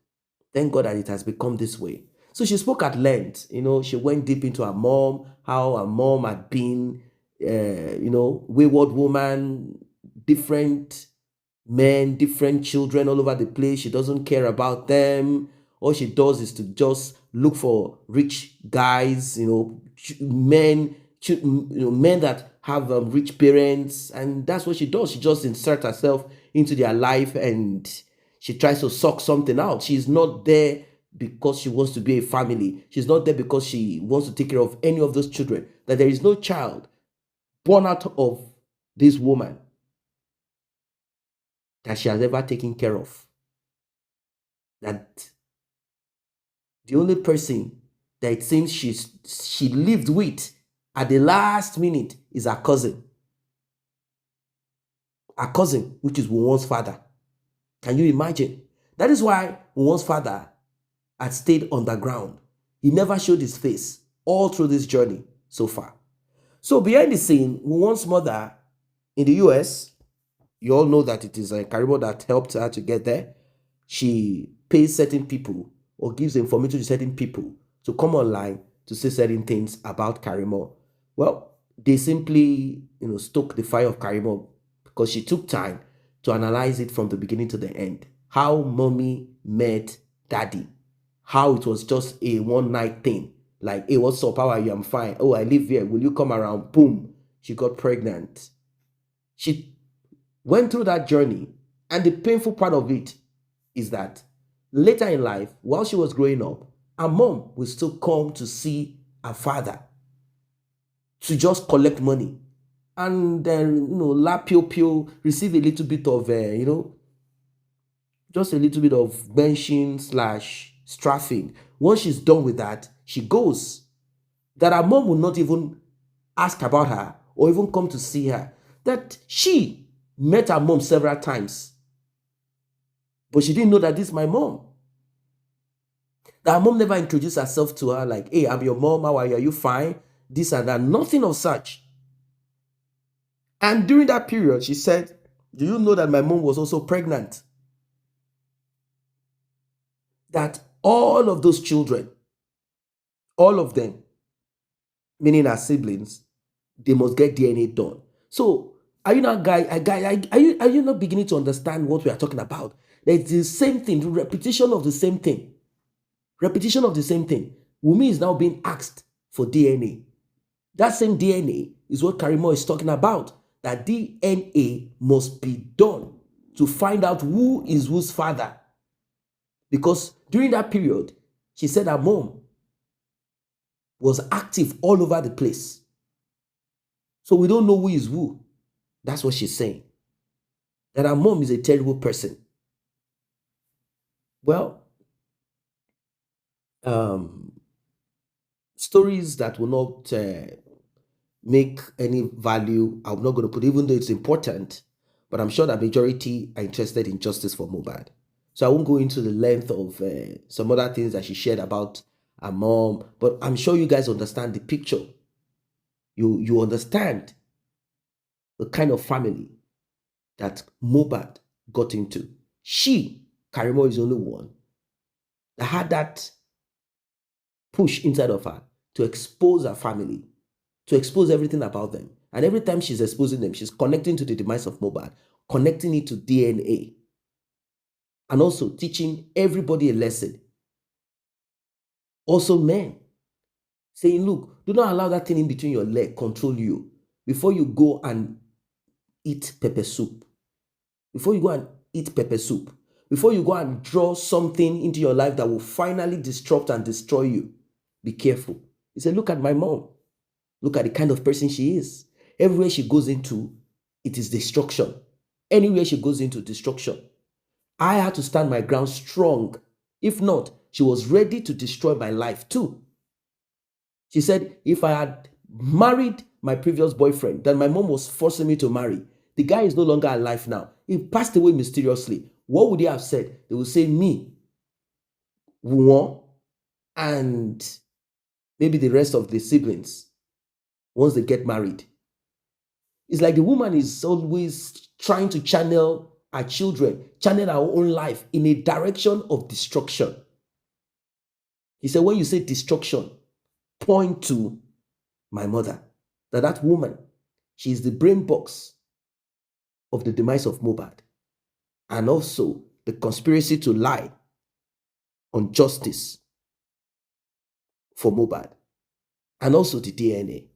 A: that it has become this way. So she spoke at length, she went deep into her mom, how her mom had been, wayward woman, different men, different children all over the place. She doesn't care about them. All she does is to just look for rich guys, men that have rich parents, and that's what she does. She just inserts herself into their life and she tries to suck something out. She's not there because she wants to be a family. She's not there because she wants to take care of any of those children. That there is no child born out of this woman that she has ever taken care of. That the only person that it seems she lived with at the last minute is her cousin. Her cousin, which is Wunmi's father. Can you imagine? That is why Wunmi's father had stayed underground. He never showed his face all through this journey so far. So behind the scene, Wunmi's mother in the US, you all know that it is Karimo that helped her to get there. She pays certain people or gives information to certain people to come online to say certain things about Karimo. Well, they simply, stoke the fire of Karimo because she took time to analyze it from the beginning to the end. How mommy met daddy. How it was just a one-night thing. Like, hey, what's up? How are you? I'm fine. Oh, I live here. Will you come around? Boom. She got pregnant. She went through that journey. And the painful part of it is that later in life, while she was growing up, her mom will still come to see her father to just collect money. And then, la pio, receive a little bit of, just a little bit of benching / strafing. Once she's done with that, she goes. That her mom will not even ask about her or even come to see her. That she met her mom several times. But she didn't know that this is my mom. That her mom never introduced herself to her like, hey, I'm your mom, how are you? Are you fine? This and that. Nothing of such. And during that period, she said, do you know that my mom was also pregnant? That all of those children, all of them, meaning her siblings, they must get DNA done. So, are you not are you not beginning to understand what we are talking about? It's the same thing, the repetition of the same thing. Repetition of the same thing. Wunmi is now being asked for DNA. That same DNA is what Karimo is talking about. That DNA must be done to find out who is whose father. Because during that period, she said her mom was active all over the place. So we don't know who is who. That's what she's saying. That her mom is a terrible person. Well, stories that will not make any value, I'm not going to put, even though it's important, but I'm sure that majority are interested in justice for Mohbad. So I won't go into the length of some other things that she shared about her mom, but I'm sure you guys understand the picture. You understand the kind of family that Mohbad got into. Karimo, is the only one that had that push inside of her to expose her family, to expose everything about them. And every time she's exposing them, she's connecting to the demise of Mohbad, connecting it to DNA, and also teaching everybody a lesson. Also men, saying, look, do not allow that thing in between your leg control you before you go and eat pepper soup. Before you go and eat pepper soup. Before you go and draw something into your life that will finally disrupt and destroy you. Be careful. He said, look at my mom. Look at the kind of person she is. Everywhere she goes into, it is destruction. Anywhere she goes into, destruction. I had to stand my ground strong. If not, she was ready to destroy my life too. She said, if I had married my previous boyfriend that my mom was forcing me to marry, the guy is no longer alive now. He passed away mysteriously. What would they have said? They would say me, Wunmi, and maybe the rest of the siblings once they get married. It's like the woman is always trying to channel our children, channel our own life in a direction of destruction. He said, when you say destruction, point to my mother, that woman, she is the brain box of the demise of Mohbad, and also the conspiracy to lie on justice for Mohbad, and also the DNA.